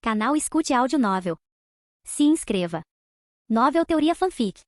Canal Escute Áudio Novel. Se inscreva. Novel Teoria Fanfic.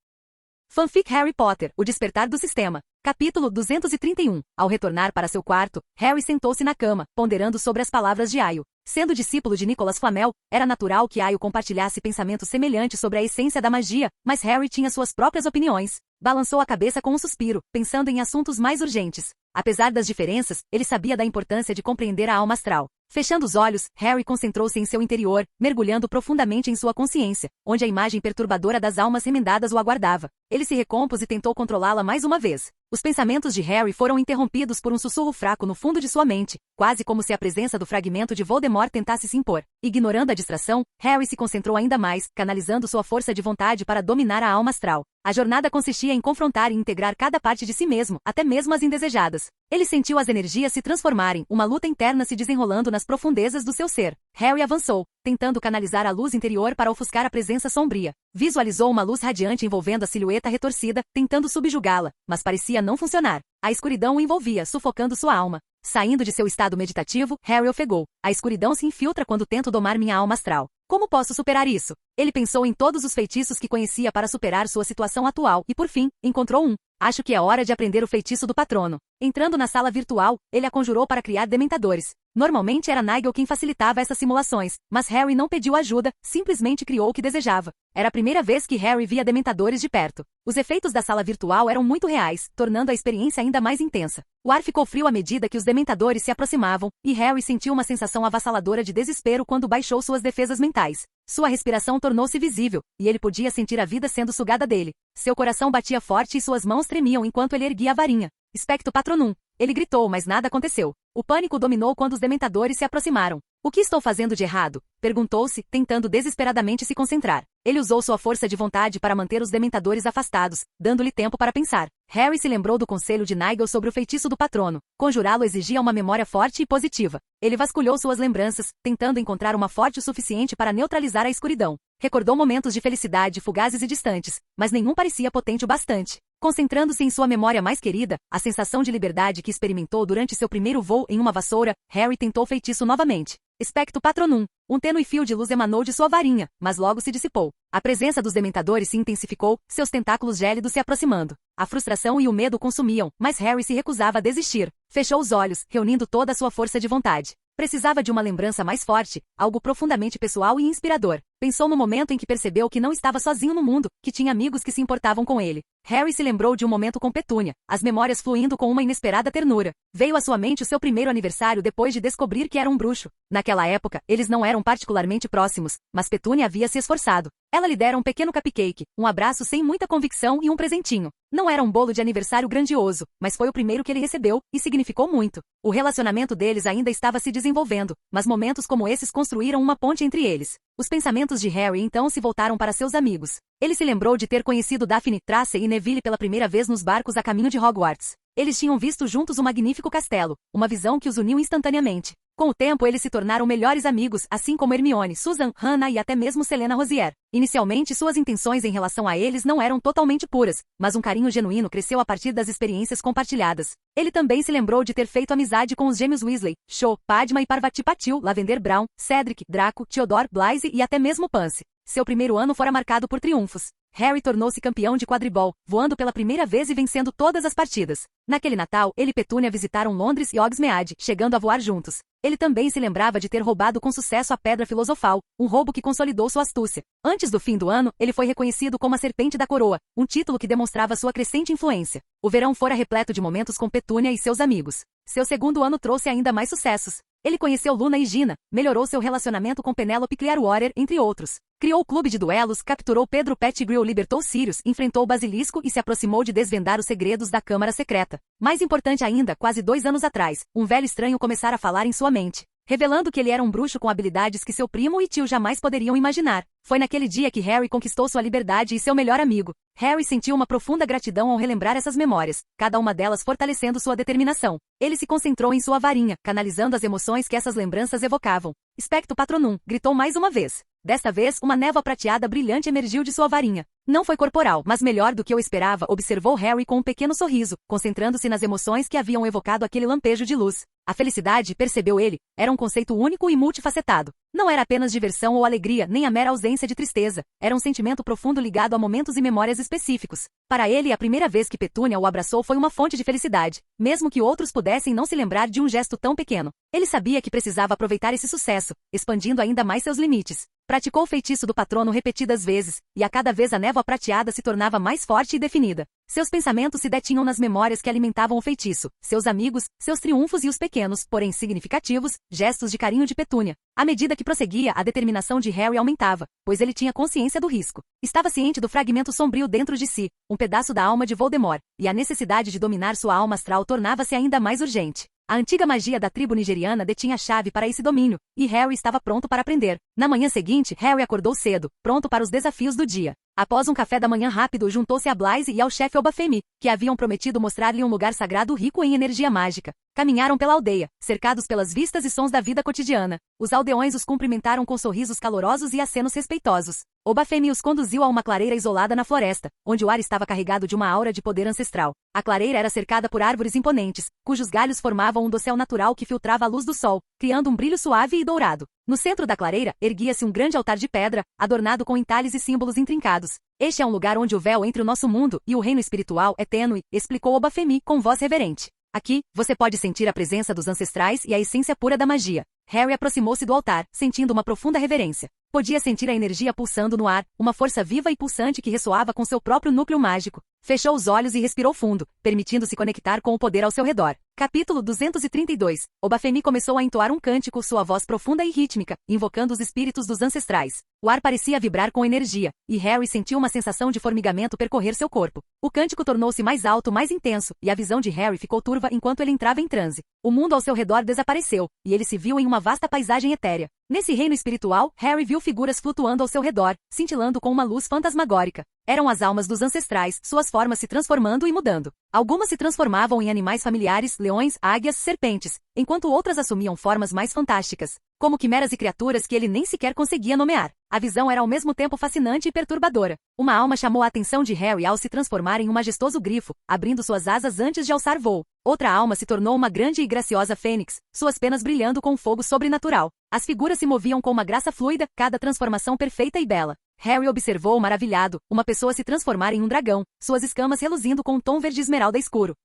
Fanfic Harry Potter, O Despertar do Sistema. Capítulo 231. Ao retornar para seu quarto, Harry sentou-se na cama, ponderando sobre as palavras de Aio. Sendo discípulo de Nicolas Flamel, era natural que Aio compartilhasse pensamentos semelhantes sobre a essência da magia, mas Harry tinha suas próprias opiniões. Balançou a cabeça com um suspiro, pensando em assuntos mais urgentes. Apesar das diferenças, ele sabia da importância de compreender a alma astral. Fechando os olhos, Harry concentrou-se em seu interior, mergulhando profundamente em sua consciência, onde a imagem perturbadora das almas remendadas o aguardava. Ele se recompôs e tentou controlá-la mais uma vez. Os pensamentos de Harry foram interrompidos por um sussurro fraco no fundo de sua mente, quase como se a presença do fragmento de Voldemort tentasse se impor. Ignorando a distração, Harry se concentrou ainda mais, canalizando sua força de vontade para dominar a alma astral. A jornada consistia em confrontar e integrar cada parte de si mesmo, até mesmo as indesejadas. Ele sentiu as energias se transformarem, uma luta interna se desenrolando nas profundezas do seu ser. Harry avançou, tentando canalizar a luz interior para ofuscar a presença sombria. Visualizou uma luz radiante envolvendo a silhueta retorcida, tentando subjugá-la, mas parecia não funcionar. A escuridão o envolvia, sufocando sua alma. Saindo de seu estado meditativo, Harry ofegou. A escuridão se infiltra quando tento domar minha alma astral. Como posso superar isso? Ele pensou em todos os feitiços que conhecia para superar sua situação atual e, por fim, encontrou um. Acho que é hora de aprender o feitiço do patrono. Entrando na sala virtual, ele a conjurou para criar dementadores. Normalmente era Nigel quem facilitava essas simulações, mas Harry não pediu ajuda, simplesmente criou o que desejava. Era a primeira vez que Harry via dementadores de perto. Os efeitos da sala virtual eram muito reais, tornando a experiência ainda mais intensa. O ar ficou frio à medida que os dementadores se aproximavam, e Harry sentiu uma sensação avassaladora de desespero quando baixou suas defesas mentais. Sua respiração tornou-se visível, e ele podia sentir a vida sendo sugada dele. Seu coração batia forte e suas mãos tremiam enquanto ele erguia a varinha. Expecto Patronum! Ele gritou, mas nada aconteceu. O pânico dominou quando os dementadores se aproximaram. O que estou fazendo de errado? Perguntou-se, tentando desesperadamente se concentrar. Ele usou sua força de vontade para manter os dementadores afastados, dando-lhe tempo para pensar. Harry se lembrou do conselho de Nigel sobre o feitiço do patrono. Conjurá-lo exigia uma memória forte e positiva. Ele vasculhou suas lembranças, tentando encontrar uma forte o suficiente para neutralizar a escuridão. Recordou momentos de felicidade fugazes e distantes, mas nenhum parecia potente o bastante. Concentrando-se em sua memória mais querida, a sensação de liberdade que experimentou durante seu primeiro voo em uma vassoura, Harry tentou o feitiço novamente. Expecto Patronum! Um tênue fio de luz emanou de sua varinha, mas logo se dissipou. A presença dos dementadores se intensificou, seus tentáculos gélidos se aproximando. A frustração e o medo consumiam, mas Harry se recusava a desistir. Fechou os olhos, reunindo toda a sua força de vontade. Precisava de uma lembrança mais forte, algo profundamente pessoal e inspirador. Pensou no momento em que percebeu que não estava sozinho no mundo, que tinha amigos que se importavam com ele. Harry se lembrou de um momento com Petúnia, as memórias fluindo com uma inesperada ternura. Veio à sua mente o seu primeiro aniversário depois de descobrir que era um bruxo. Naquela época, eles não eram particularmente próximos, mas Petúnia havia se esforçado. Ela lhe dera um pequeno cupcake, um abraço sem muita convicção e um presentinho. Não era um bolo de aniversário grandioso, mas foi o primeiro que ele recebeu, e significou muito. O relacionamento deles ainda estava se desenvolvendo, mas momentos como esses construíram uma ponte entre eles. Os pensamentos de Harry então se voltaram para seus amigos. Ele se lembrou de ter conhecido Daphne, Tracy e Neville pela primeira vez nos barcos a caminho de Hogwarts. Eles tinham visto juntos um magnífico castelo, uma visão que os uniu instantaneamente. Com o tempo eles se tornaram melhores amigos, assim como Hermione, Susan, Hannah e até mesmo Selena Rosier. Inicialmente suas intenções em relação a eles não eram totalmente puras, mas um carinho genuíno cresceu a partir das experiências compartilhadas. Ele também se lembrou de ter feito amizade com os gêmeos Weasley, Cho, Padma e Parvati Patil, Lavender Brown, Cedric, Draco, Theodore, Blaise e até mesmo Pansy. Seu primeiro ano fora marcado por triunfos. Harry tornou-se campeão de quadribol, voando pela primeira vez e vencendo todas as partidas. Naquele Natal, ele e Petúnia visitaram Londres e Hogsmeade, chegando a voar juntos. Ele também se lembrava de ter roubado com sucesso a Pedra Filosofal, um roubo que consolidou sua astúcia. Antes do fim do ano, ele foi reconhecido como a Serpente da Coroa, um título que demonstrava sua crescente influência. O verão fora repleto de momentos com Petúnia e seus amigos. Seu segundo ano trouxe ainda mais sucessos. Ele conheceu Luna e Gina, melhorou seu relacionamento com Penelope Clearwater, entre outros. Criou o clube de duelos, capturou Pedro Pettigrew, libertou Sirius, enfrentou o Basilisco e se aproximou de desvendar os segredos da Câmara Secreta. Mais importante ainda, quase 2 anos atrás, um velho estranho começara a falar em sua mente, revelando que ele era um bruxo com habilidades que seu primo e tio jamais poderiam imaginar. Foi naquele dia que Harry conquistou sua liberdade e seu melhor amigo. Harry sentiu uma profunda gratidão ao relembrar essas memórias, cada uma delas fortalecendo sua determinação. Ele se concentrou em sua varinha, canalizando as emoções que essas lembranças evocavam. Expecto Patronum! Gritou mais uma vez. Desta vez, uma névoa prateada brilhante emergiu de sua varinha. Não foi corporal, mas melhor do que eu esperava, observou Harry com um pequeno sorriso, concentrando-se nas emoções que haviam evocado aquele lampejo de luz. A felicidade, percebeu ele, era um conceito único e multifacetado. Não era apenas diversão ou alegria, nem a mera ausência de tristeza. Era um sentimento profundo ligado a momentos e memórias específicos. Para ele, a primeira vez que Petúnia o abraçou foi uma fonte de felicidade, mesmo que outros pudessem não se lembrar de um gesto tão pequeno. Ele sabia que precisava aproveitar esse sucesso, expandindo ainda mais seus limites. Praticou o feitiço do patrono repetidas vezes, e a cada vez a névoa prateada se tornava mais forte e definida. Seus pensamentos se detinham nas memórias que alimentavam o feitiço, seus amigos, seus triunfos e os pequenos, porém significativos, gestos de carinho de Petúnia. À medida que prosseguia, a determinação de Harry aumentava, pois ele tinha consciência do risco. Estava ciente do fragmento sombrio dentro de si, um pedaço da alma de Voldemort, e a necessidade de dominar sua alma astral tornava-se ainda mais urgente. A antiga magia da tribo nigeriana detinha a chave para esse domínio, e Harry estava pronto para aprender. Na manhã seguinte, Harry acordou cedo, pronto para os desafios do dia. Após um café da manhã rápido, juntou-se a Blaise e ao chefe Obafemi, que haviam prometido mostrar-lhe um lugar sagrado rico em energia mágica. Caminharam pela aldeia, cercados pelas vistas e sons da vida cotidiana. Os aldeões os cumprimentaram com sorrisos calorosos e acenos respeitosos. Obafemi os conduziu a uma clareira isolada na floresta, onde o ar estava carregado de uma aura de poder ancestral. A clareira era cercada por árvores imponentes, cujos galhos formavam um dossel natural que filtrava a luz do sol, criando um brilho suave e dourado. No centro da clareira, erguia-se um grande altar de pedra, adornado com entalhes e símbolos intrincados. Este é um lugar onde o véu entre o nosso mundo e o reino espiritual é tênue, explicou Obafemi com voz reverente. Aqui, você pode sentir a presença dos ancestrais e a essência pura da magia. Harry aproximou-se do altar, sentindo uma profunda reverência. Podia sentir a energia pulsando no ar, uma força viva e pulsante que ressoava com seu próprio núcleo mágico. Fechou os olhos e respirou fundo, permitindo-se conectar com o poder ao seu redor. Capítulo 232. Obafemi começou a entoar um cântico, sua voz profunda e rítmica, invocando os espíritos dos ancestrais. O ar parecia vibrar com energia, e Harry sentiu uma sensação de formigamento percorrer seu corpo. O cântico tornou-se mais alto, mais intenso, e a visão de Harry ficou turva enquanto ele entrava em transe. O mundo ao seu redor desapareceu, e ele se viu em uma vasta paisagem etérea. Nesse reino espiritual, Harry viu figuras flutuando ao seu redor, cintilando com uma luz fantasmagórica. Eram as almas dos ancestrais, suas formas se transformando e mudando. Algumas se transformavam em animais familiares, leões, águias, serpentes, enquanto outras assumiam formas mais fantásticas, como quimeras e criaturas que ele nem sequer conseguia nomear. A visão era ao mesmo tempo fascinante e perturbadora. Uma alma chamou a atenção de Harry ao se transformar em um majestoso grifo, abrindo suas asas antes de alçar voo. Outra alma se tornou uma grande e graciosa fênix, suas penas brilhando com um fogo sobrenatural. As figuras se moviam com uma graça fluida, cada transformação perfeita e bela. Harry observou maravilhado, uma pessoa se transformar em um dragão, suas escamas reluzindo com um tom verde esmeralda escuro.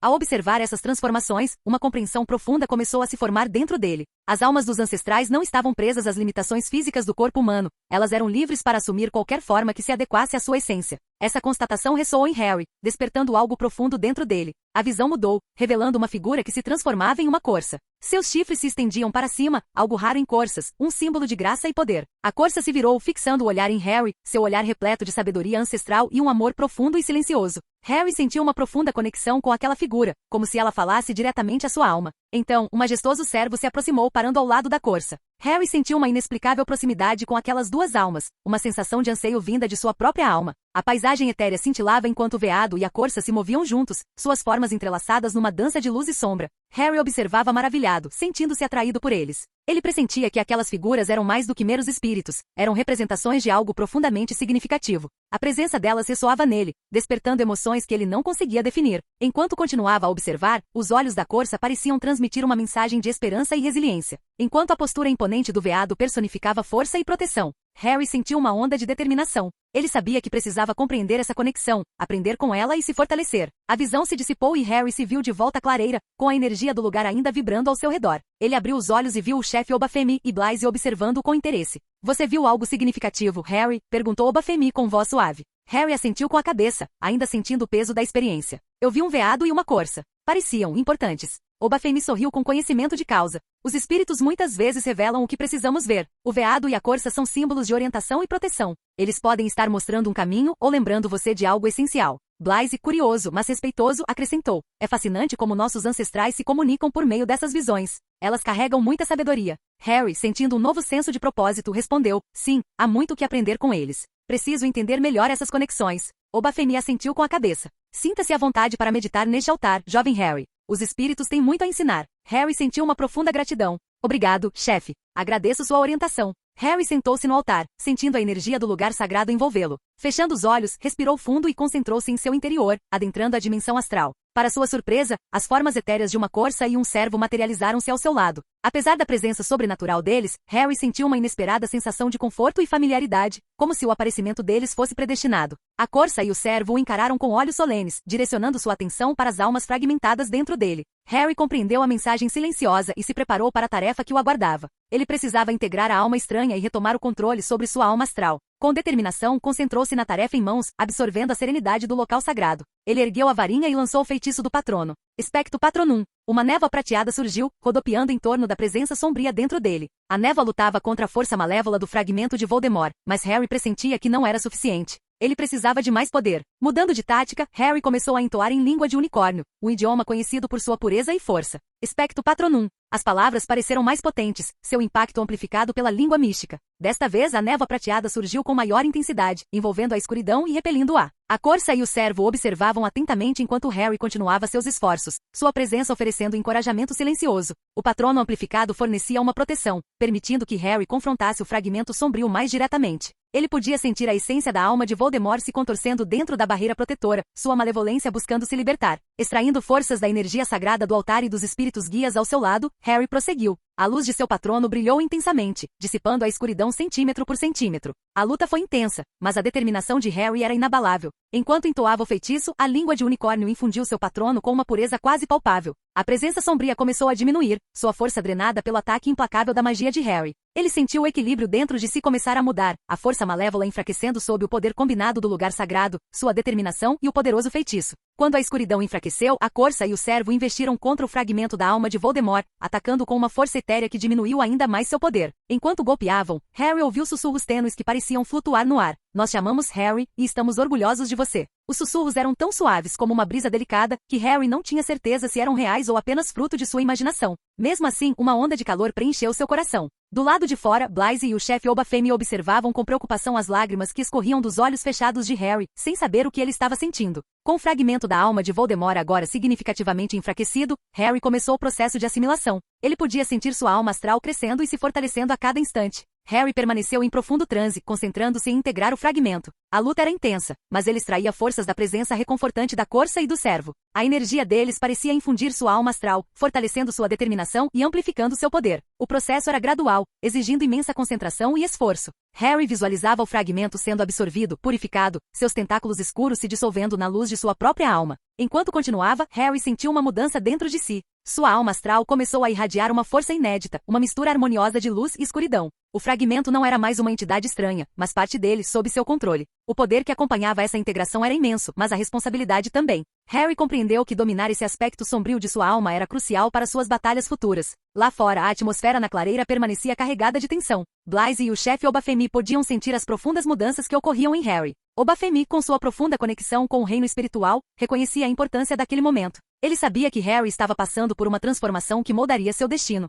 Ao observar essas transformações, uma compreensão profunda começou a se formar dentro dele. As almas dos ancestrais não estavam presas às limitações físicas do corpo humano, elas eram livres para assumir qualquer forma que se adequasse à sua essência. Essa constatação ressoou em Harry, despertando algo profundo dentro dele. A visão mudou, revelando uma figura que se transformava em uma corça. Seus chifres se estendiam para cima, algo raro em corças, um símbolo de graça e poder. A corça se virou, fixando o olhar em Harry, seu olhar repleto de sabedoria ancestral e um amor profundo e silencioso. Harry sentiu uma profunda conexão com aquela figura, como se ela falasse diretamente à sua alma. Então, um majestoso servo se aproximou parando ao lado da corça. Harry sentiu uma inexplicável proximidade com aquelas duas almas, uma sensação de anseio vinda de sua própria alma. A paisagem etérea cintilava enquanto o veado e a corça se moviam juntos, suas formas entrelaçadas numa dança de luz e sombra. Harry observava maravilhado, sentindo-se atraído por eles. Ele pressentia que aquelas figuras eram mais do que meros espíritos, eram representações de algo profundamente significativo. A presença delas ressoava nele, despertando emoções que ele não conseguia definir. Enquanto continuava a observar, os olhos da corça pareciam transmitir uma mensagem de esperança e resiliência, enquanto a postura imponente do veado personificava força e proteção. Harry sentiu uma onda de determinação. Ele sabia que precisava compreender essa conexão, aprender com ela e se fortalecer. A visão se dissipou e Harry se viu de volta à clareira, com a energia do lugar ainda vibrando ao seu redor. Ele abriu os olhos e viu o chefe Obafemi e Blaise observando com interesse. Você viu algo significativo, Harry? Perguntou Obafemi com voz suave. Harry assentiu com a cabeça, ainda sentindo o peso da experiência. Eu vi um veado e uma corça. Pareciam importantes. Obafemi sorriu com conhecimento de causa. Os espíritos muitas vezes revelam o que precisamos ver. O veado e a corça são símbolos de orientação e proteção. Eles podem estar mostrando um caminho ou lembrando você de algo essencial. Blaise, curioso, mas respeitoso, acrescentou. É fascinante como nossos ancestrais se comunicam por meio dessas visões. Elas carregam muita sabedoria. Harry, sentindo um novo senso de propósito, respondeu. Sim, há muito que aprender com eles. Preciso entender melhor essas conexões. Obafemi assentiu com a cabeça. Sinta-se à vontade para meditar neste altar, jovem Harry. Os espíritos têm muito a ensinar. Harry sentiu uma profunda gratidão. Obrigado, chefe. Agradeço sua orientação. Harry sentou-se no altar, sentindo a energia do lugar sagrado envolvê-lo. Fechando os olhos, respirou fundo e concentrou-se em seu interior, adentrando a dimensão astral. Para sua surpresa, as formas etéreas de uma corça e um servo materializaram-se ao seu lado. Apesar da presença sobrenatural deles, Harry sentiu uma inesperada sensação de conforto e familiaridade, como se o aparecimento deles fosse predestinado. A corça e o servo o encararam com olhos solenes, direcionando sua atenção para as almas fragmentadas dentro dele. Harry compreendeu a mensagem silenciosa e se preparou para a tarefa que o aguardava. Ele precisava integrar a alma estranha e retomar o controle sobre sua alma astral. Com determinação, concentrou-se na tarefa em mãos, absorvendo a serenidade do local sagrado. Ele ergueu a varinha e lançou o feitiço do patrono. Expecto Patronum. Uma névoa prateada surgiu, rodopiando em torno da presença sombria dentro dele. A névoa lutava contra a força malévola do fragmento de Voldemort, mas Harry pressentia que não era suficiente. Ele precisava de mais poder. Mudando de tática, Harry começou a entoar em língua de unicórnio, um idioma conhecido por sua pureza e força. Expecto Patronum. As palavras pareceram mais potentes, seu impacto amplificado pela língua mística. Desta vez, a névoa prateada surgiu com maior intensidade, envolvendo a escuridão e repelindo-a. A corça e o servo observavam atentamente enquanto Harry continuava seus esforços, sua presença oferecendo encorajamento silencioso. O patrono amplificado fornecia uma proteção, permitindo que Harry confrontasse o fragmento sombrio mais diretamente. Ele podia sentir a essência da alma de Voldemort se contorcendo dentro da barreira protetora, sua malevolência buscando se libertar. Extraindo forças da energia sagrada do altar e dos espíritos guias ao seu lado, Harry prosseguiu. A luz de seu patrono brilhou intensamente, dissipando a escuridão centímetro por centímetro. A luta foi intensa, mas a determinação de Harry era inabalável. Enquanto entoava o feitiço, a língua de unicórnio infundiu seu patrono com uma pureza quase palpável. A presença sombria começou a diminuir, sua força drenada pelo ataque implacável da magia de Harry. Ele sentiu o equilíbrio dentro de si começar a mudar, a força malévola enfraquecendo sob o poder combinado do lugar sagrado, sua determinação e o poderoso feitiço. Quando a escuridão enfraqueceu, a corça e o servo investiram contra o fragmento da alma de Voldemort, atacando com uma força etérea que diminuiu ainda mais seu poder. Enquanto golpeavam, Harry ouviu sussurros tênues que pareciam flutuar no ar. Nós chamamos Harry, e estamos orgulhosos de você. Os sussurros eram tão suaves como uma brisa delicada, que Harry não tinha certeza se eram reais ou apenas fruto de sua imaginação. Mesmo assim, uma onda de calor preencheu seu coração. Do lado de fora, Blythe e o chefe Obafemi observavam com preocupação as lágrimas que escorriam dos olhos fechados de Harry, sem saber o que ele estava sentindo. Com o fragmento da alma de Voldemort agora significativamente enfraquecido, Harry começou o processo de assimilação. Ele podia sentir sua alma astral crescendo e se fortalecendo a cada instante. Harry permaneceu em profundo transe, concentrando-se em integrar o fragmento. A luta era intensa, mas ele extraía forças da presença reconfortante da corça e do servo. A energia deles parecia infundir sua alma astral, fortalecendo sua determinação e amplificando seu poder. O processo era gradual, exigindo imensa concentração e esforço. Harry visualizava o fragmento sendo absorvido, purificado, seus tentáculos escuros se dissolvendo na luz de sua própria alma. Enquanto continuava, Harry sentiu uma mudança dentro de si. Sua alma astral começou a irradiar uma força inédita, uma mistura harmoniosa de luz e escuridão. O fragmento não era mais uma entidade estranha, mas parte dele sob seu controle. O poder que acompanhava essa integração era imenso, mas a responsabilidade também. Harry compreendeu que dominar esse aspecto sombrio de sua alma era crucial para suas batalhas futuras. Lá fora, a atmosfera na clareira permanecia carregada de tensão. Blythe e o chefe Obafemi podiam sentir as profundas mudanças que ocorriam em Harry. Obafemi, com sua profunda conexão com o reino espiritual, reconhecia a importância daquele momento. Ele sabia que Harry estava passando por uma transformação que moldaria seu destino.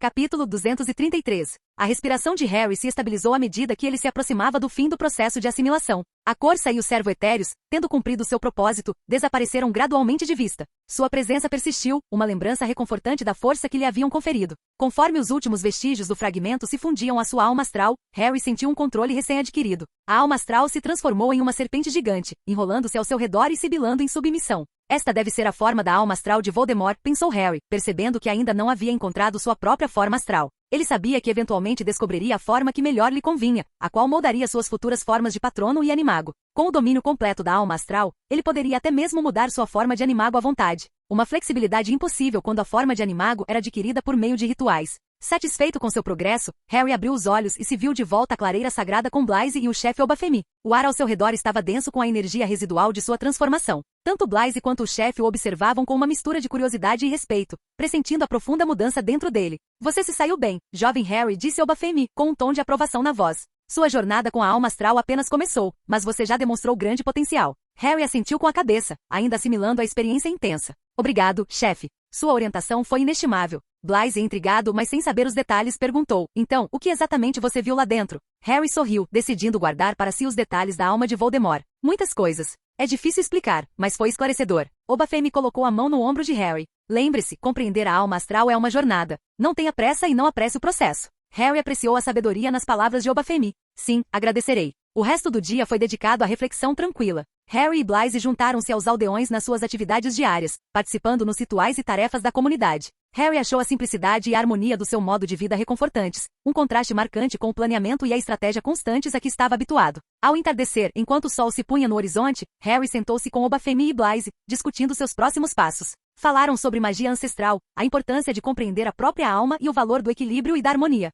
Capítulo 233. A respiração de Harry se estabilizou à medida que ele se aproximava do fim do processo de assimilação. A corça e o servo etéreos, tendo cumprido seu propósito, desapareceram gradualmente de vista. Sua presença persistiu, uma lembrança reconfortante da força que lhe haviam conferido. Conforme os últimos vestígios do fragmento se fundiam à sua alma astral, Harry sentiu um controle recém-adquirido. A alma astral se transformou em uma serpente gigante, enrolando-se ao seu redor e sibilando em submissão. Esta deve ser a forma da alma astral de Voldemort, pensou Harry, percebendo que ainda não havia encontrado sua própria forma astral. Ele sabia que eventualmente descobriria a forma que melhor lhe convinha, a qual moldaria suas futuras formas de patrono e animago. Com o domínio completo da alma astral, ele poderia até mesmo mudar sua forma de animago à vontade. Uma flexibilidade impossível quando a forma de animago era adquirida por meio de rituais. Satisfeito com seu progresso, Harry abriu os olhos e se viu de volta à clareira sagrada com Blythe e o chefe Obafemi. O ar ao seu redor estava denso com a energia residual de sua transformação. Tanto Blythe quanto o chefe o observavam com uma mistura de curiosidade e respeito, pressentindo a profunda mudança dentro dele. Você se saiu bem, jovem Harry, disse Obafemi, com um tom de aprovação na voz. Sua jornada com a alma astral apenas começou, mas você já demonstrou grande potencial. Harry assentiu com a cabeça, ainda assimilando a experiência intensa. Obrigado, chefe. Sua orientação foi inestimável. Blythe, intrigado, mas sem saber os detalhes, perguntou, então, o que exatamente você viu lá dentro? Harry sorriu, decidindo guardar para si os detalhes da alma de Voldemort. Muitas coisas. É difícil explicar, mas foi esclarecedor. Obafemi colocou a mão no ombro de Harry. Lembre-se, compreender a alma astral é uma jornada. Não tenha pressa e não apresse o processo. Harry apreciou a sabedoria nas palavras de Obafemi. Sim, agradecerei. O resto do dia foi dedicado à reflexão tranquila. Harry e Blythe juntaram-se aos aldeões nas suas atividades diárias, participando nos rituais e tarefas da comunidade. Harry achou a simplicidade e a harmonia do seu modo de vida reconfortantes, um contraste marcante com o planeamento e a estratégia constantes a que estava habituado. Ao entardecer, enquanto o sol se punha no horizonte, Harry sentou-se com Obafemi e Blythe, discutindo seus próximos passos. Falaram sobre magia ancestral, a importância de compreender a própria alma e o valor do equilíbrio e da harmonia.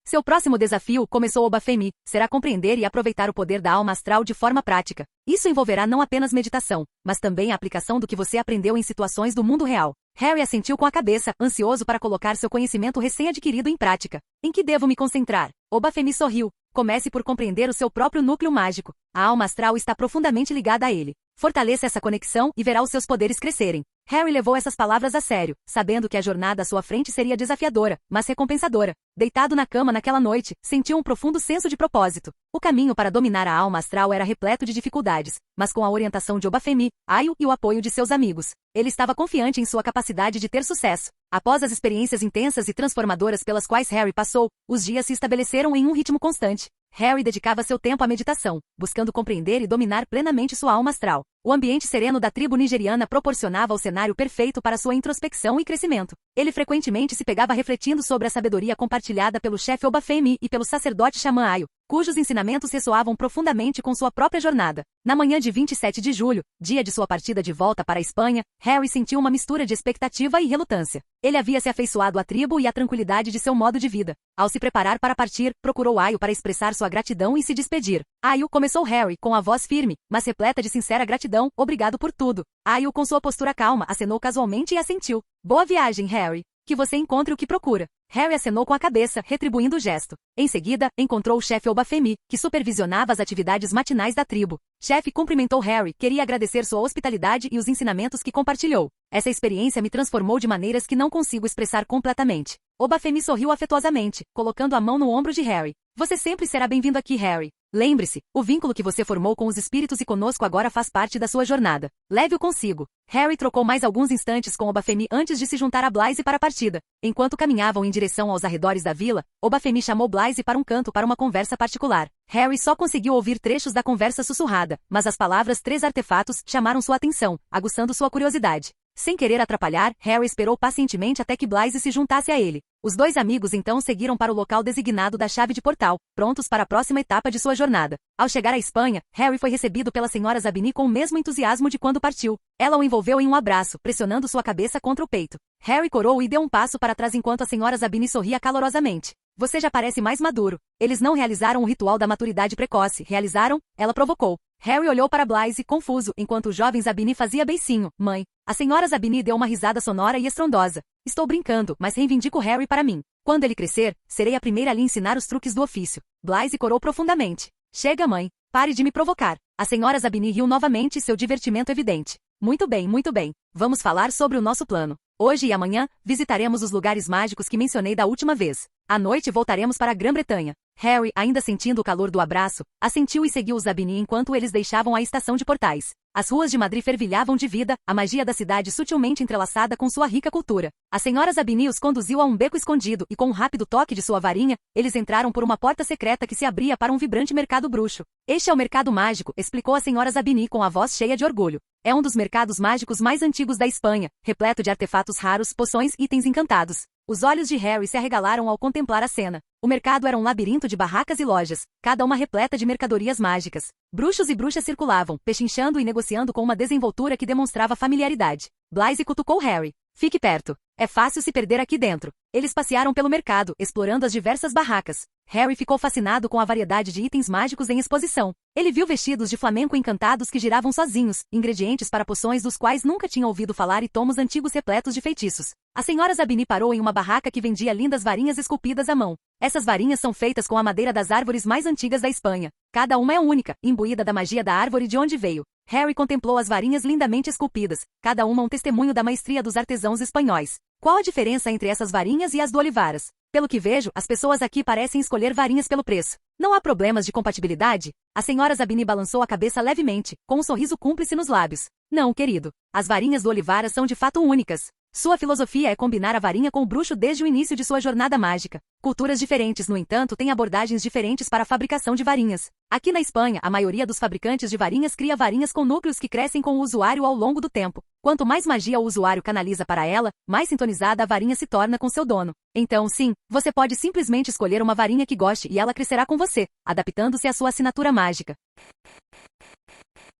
Seu próximo desafio, começou Obafemi, será compreender e aproveitar o poder da alma astral de forma prática. Isso envolverá não apenas meditação, mas também a aplicação do que você aprendeu em situações do mundo real. Harry assentiu com a cabeça, ansioso para colocar seu conhecimento recém-adquirido em prática. Em que devo me concentrar? Obafemi sorriu. Comece por compreender o seu próprio núcleo mágico. A alma astral está profundamente ligada a ele. Fortaleça essa conexão e verá os seus poderes crescerem. Harry levou essas palavras a sério, sabendo que a jornada à sua frente seria desafiadora, mas recompensadora. Deitado na cama naquela noite, sentiu um profundo senso de propósito. O caminho para dominar a alma astral era repleto de dificuldades, mas com a orientação de Obafemi, Aio e o apoio de seus amigos, ele estava confiante em sua capacidade de ter sucesso. Após as experiências intensas e transformadoras pelas quais Harry passou, os dias se estabeleceram em um ritmo constante. Harry dedicava seu tempo à meditação, buscando compreender e dominar plenamente sua alma astral. O ambiente sereno da tribo nigeriana proporcionava o cenário perfeito para sua introspecção e crescimento. Ele frequentemente se pegava refletindo sobre a sabedoria compartilhada pelo chefe Obafemi e pelo sacerdote xamã Aio, cujos ensinamentos ressoavam profundamente com sua própria jornada. Na manhã de 27 de julho, dia de sua partida de volta para a Espanha, Harry sentiu uma mistura de expectativa e relutância. Ele havia se afeiçoado à tribo e à tranquilidade de seu modo de vida. Ao se preparar para partir, procurou Aio para expressar sua gratidão e se despedir. Aio, começou Harry, com a voz firme, mas repleta de sincera gratidão, obrigado por tudo. Aio, com sua postura calma, acenou casualmente e assentiu. Boa viagem, Harry. Que você encontre o que procura. Harry acenou com a cabeça, retribuindo o gesto. Em seguida, encontrou o chefe Obafemi, que supervisionava as atividades matinais da tribo. Chefe cumprimentou Harry, queria agradecer sua hospitalidade e os ensinamentos que compartilhou. Essa experiência me transformou de maneiras que não consigo expressar completamente. Obafemi sorriu afetuosamente, colocando a mão no ombro de Harry. Você sempre será bem-vindo aqui, Harry. Lembre-se, o vínculo que você formou com os espíritos e conosco agora faz parte da sua jornada. Leve-o consigo. Harry trocou mais alguns instantes com Obafemi antes de se juntar a Blythe para a partida. Enquanto caminhavam em direção aos arredores da vila, Obafemi chamou Blythe para um canto para uma conversa particular. Harry só conseguiu ouvir trechos da conversa sussurrada, mas as palavras 3 artefatos chamaram sua atenção, aguçando sua curiosidade. Sem querer atrapalhar, Harry esperou pacientemente até que Blythe se juntasse a ele. Os dois amigos então seguiram para o local designado da chave de portal, prontos para a próxima etapa de sua jornada. Ao chegar à Espanha, Harry foi recebido pela senhora Zabini com o mesmo entusiasmo de quando partiu. Ela o envolveu em um abraço, pressionando sua cabeça contra o peito. Harry corou e deu um passo para trás enquanto a senhora Zabini sorria calorosamente. Você já parece mais maduro. Eles não realizaram o ritual da maturidade precoce, realizaram? Ela provocou. Harry olhou para Blythe, confuso, enquanto o jovem Zabini fazia beicinho. Mãe. A senhora Zabini deu uma risada sonora e estrondosa. Estou brincando, mas reivindico Harry para mim. Quando ele crescer, serei a primeira a lhe ensinar os truques do ofício. Blythe corou profundamente. Chega, mãe. Pare de me provocar. A senhora Zabini riu novamente, seu divertimento evidente. Muito bem, muito bem. Vamos falar sobre o nosso plano. Hoje e amanhã, visitaremos os lugares mágicos que mencionei da última vez. À noite voltaremos para a Grã-Bretanha. Harry, ainda sentindo o calor do abraço, assentiu e seguiu os Zabini enquanto eles deixavam a estação de portais. As ruas de Madrid fervilhavam de vida, a magia da cidade sutilmente entrelaçada com sua rica cultura. A senhora Zabini os conduziu a um beco escondido e com um rápido toque de sua varinha, eles entraram por uma porta secreta que se abria para um vibrante mercado bruxo. Este é o mercado mágico, explicou a senhora Zabini com a voz cheia de orgulho. É um dos mercados mágicos mais antigos da Espanha, repleto de artefatos raros, poções e itens encantados. Os olhos de Harry se arregalaram ao contemplar a cena. O mercado era um labirinto de barracas e lojas, cada uma repleta de mercadorias mágicas. Bruxos e bruxas circulavam, pechinchando e negociando com uma desenvoltura que demonstrava familiaridade. Blythe cutucou Harry. Fique perto. É fácil se perder aqui dentro. Eles passearam pelo mercado, explorando as diversas barracas. Harry ficou fascinado com a variedade de itens mágicos em exposição. Ele viu vestidos de flamenco encantados que giravam sozinhos, ingredientes para poções dos quais nunca tinha ouvido falar e tomos antigos repletos de feitiços. A senhora Zabini parou em uma barraca que vendia lindas varinhas esculpidas à mão. Essas varinhas são feitas com a madeira das árvores mais antigas da Espanha. Cada uma é única, imbuída da magia da árvore de onde veio. Harry contemplou as varinhas lindamente esculpidas, cada uma um testemunho da maestria dos artesãos espanhóis. Qual a diferença entre essas varinhas e as do Olivaras? Pelo que vejo, as pessoas aqui parecem escolher varinhas pelo preço. Não há problemas de compatibilidade? A senhora Zabini balançou a cabeça levemente, com um sorriso cúmplice nos lábios. Não, querido. As varinhas do Olivaras são de fato únicas. Sua filosofia é combinar a varinha com o bruxo desde o início de sua jornada mágica. Culturas diferentes, no entanto, têm abordagens diferentes para a fabricação de varinhas. Aqui na Espanha, a maioria dos fabricantes de varinhas cria varinhas com núcleos que crescem com o usuário ao longo do tempo. Quanto mais magia o usuário canaliza para ela, mais sintonizada a varinha se torna com seu dono. Então, sim, você pode simplesmente escolher uma varinha que goste e ela crescerá com você, adaptando-se à sua assinatura mágica.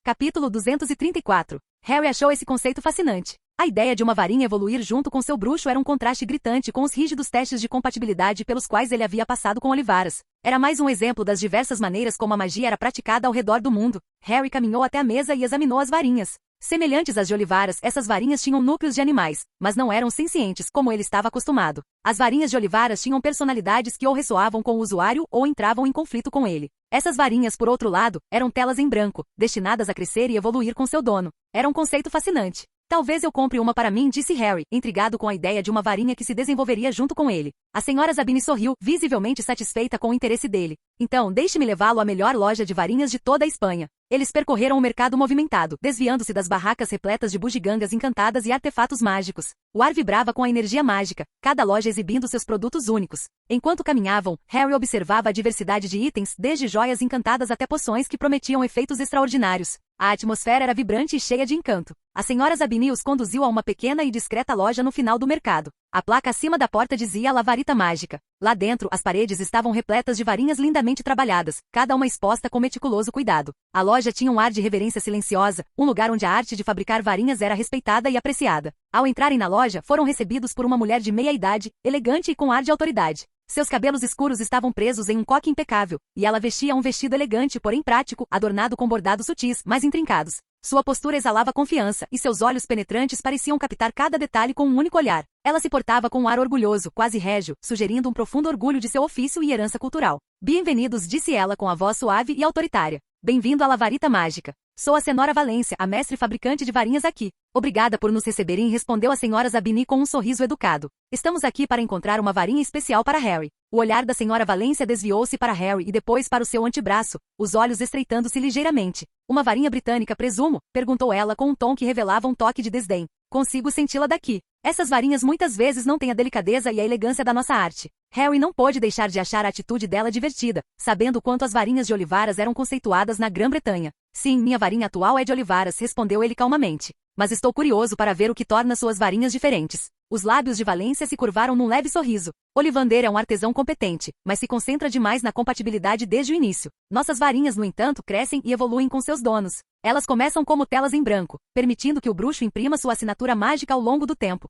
Capítulo 234. Harry achou esse conceito fascinante. A ideia de uma varinha evoluir junto com seu bruxo era um contraste gritante com os rígidos testes de compatibilidade pelos quais ele havia passado com Olivaras. Era mais um exemplo das diversas maneiras como a magia era praticada ao redor do mundo. Harry caminhou até a mesa e examinou as varinhas. Semelhantes às de Olivaras, essas varinhas tinham núcleos de animais, mas não eram sencientes como ele estava acostumado. As varinhas de Olivaras tinham personalidades que ou ressoavam com o usuário ou entravam em conflito com ele. Essas varinhas, por outro lado, eram telas em branco, destinadas a crescer e evoluir com seu dono. Era um conceito fascinante. Talvez eu compre uma para mim, disse Harry, intrigado com a ideia de uma varinha que se desenvolveria junto com ele. A senhora Zabini sorriu, visivelmente satisfeita com o interesse dele. Então, deixe-me levá-lo à melhor loja de varinhas de toda a Espanha. Eles percorreram o mercado movimentado, desviando-se das barracas repletas de bugigangas encantadas e artefatos mágicos. O ar vibrava com a energia mágica, cada loja exibindo seus produtos únicos. Enquanto caminhavam, Harry observava a diversidade de itens, desde joias encantadas até poções que prometiam efeitos extraordinários. A atmosfera era vibrante e cheia de encanto. A senhora Zabini os conduziu a uma pequena e discreta loja no final do mercado. A placa acima da porta dizia Lavarita Mágica. Lá dentro, as paredes estavam repletas de varinhas lindamente trabalhadas, cada uma exposta com meticuloso cuidado. A loja tinha um ar de reverência silenciosa, um lugar onde a arte de fabricar varinhas era respeitada e apreciada. Ao entrarem na loja, foram recebidos por uma mulher de meia-idade, elegante e com ar de autoridade. Seus cabelos escuros estavam presos em um coque impecável, e ela vestia um vestido elegante, porém prático, adornado com bordados sutis, mas intrincados. Sua postura exalava confiança, e seus olhos penetrantes pareciam captar cada detalhe com um único olhar. Ela se portava com um ar orgulhoso, quase régio, sugerindo um profundo orgulho de seu ofício e herança cultural. Bem-vindos, disse ela com a voz suave e autoritária. Bem-vindo à Lavarita Mágica. Sou a senhora Valência, a mestre fabricante de varinhas aqui. Obrigada por nos receberem, respondeu a senhora Zabini com um sorriso educado. Estamos aqui para encontrar uma varinha especial para Harry. O olhar da senhora Valência desviou-se para Harry e depois para o seu antebraço, os olhos estreitando-se ligeiramente. Uma varinha britânica, presumo? Perguntou ela com um tom que revelava um toque de desdém. Consigo senti-la daqui. Essas varinhas muitas vezes não têm a delicadeza e a elegância da nossa arte. Harry não pôde deixar de achar a atitude dela divertida, sabendo quanto as varinhas de Olivaras eram conceituadas na Grã-Bretanha. Sim, minha varinha atual é de Olivaras, respondeu ele calmamente. Mas estou curioso para ver o que torna suas varinhas diferentes. Os lábios de Valência se curvaram num leve sorriso. Olivander é um artesão competente, mas se concentra demais na compatibilidade desde o início. Nossas varinhas, no entanto, crescem e evoluem com seus donos. Elas começam como telas em branco, permitindo que o bruxo imprima sua assinatura mágica ao longo do tempo.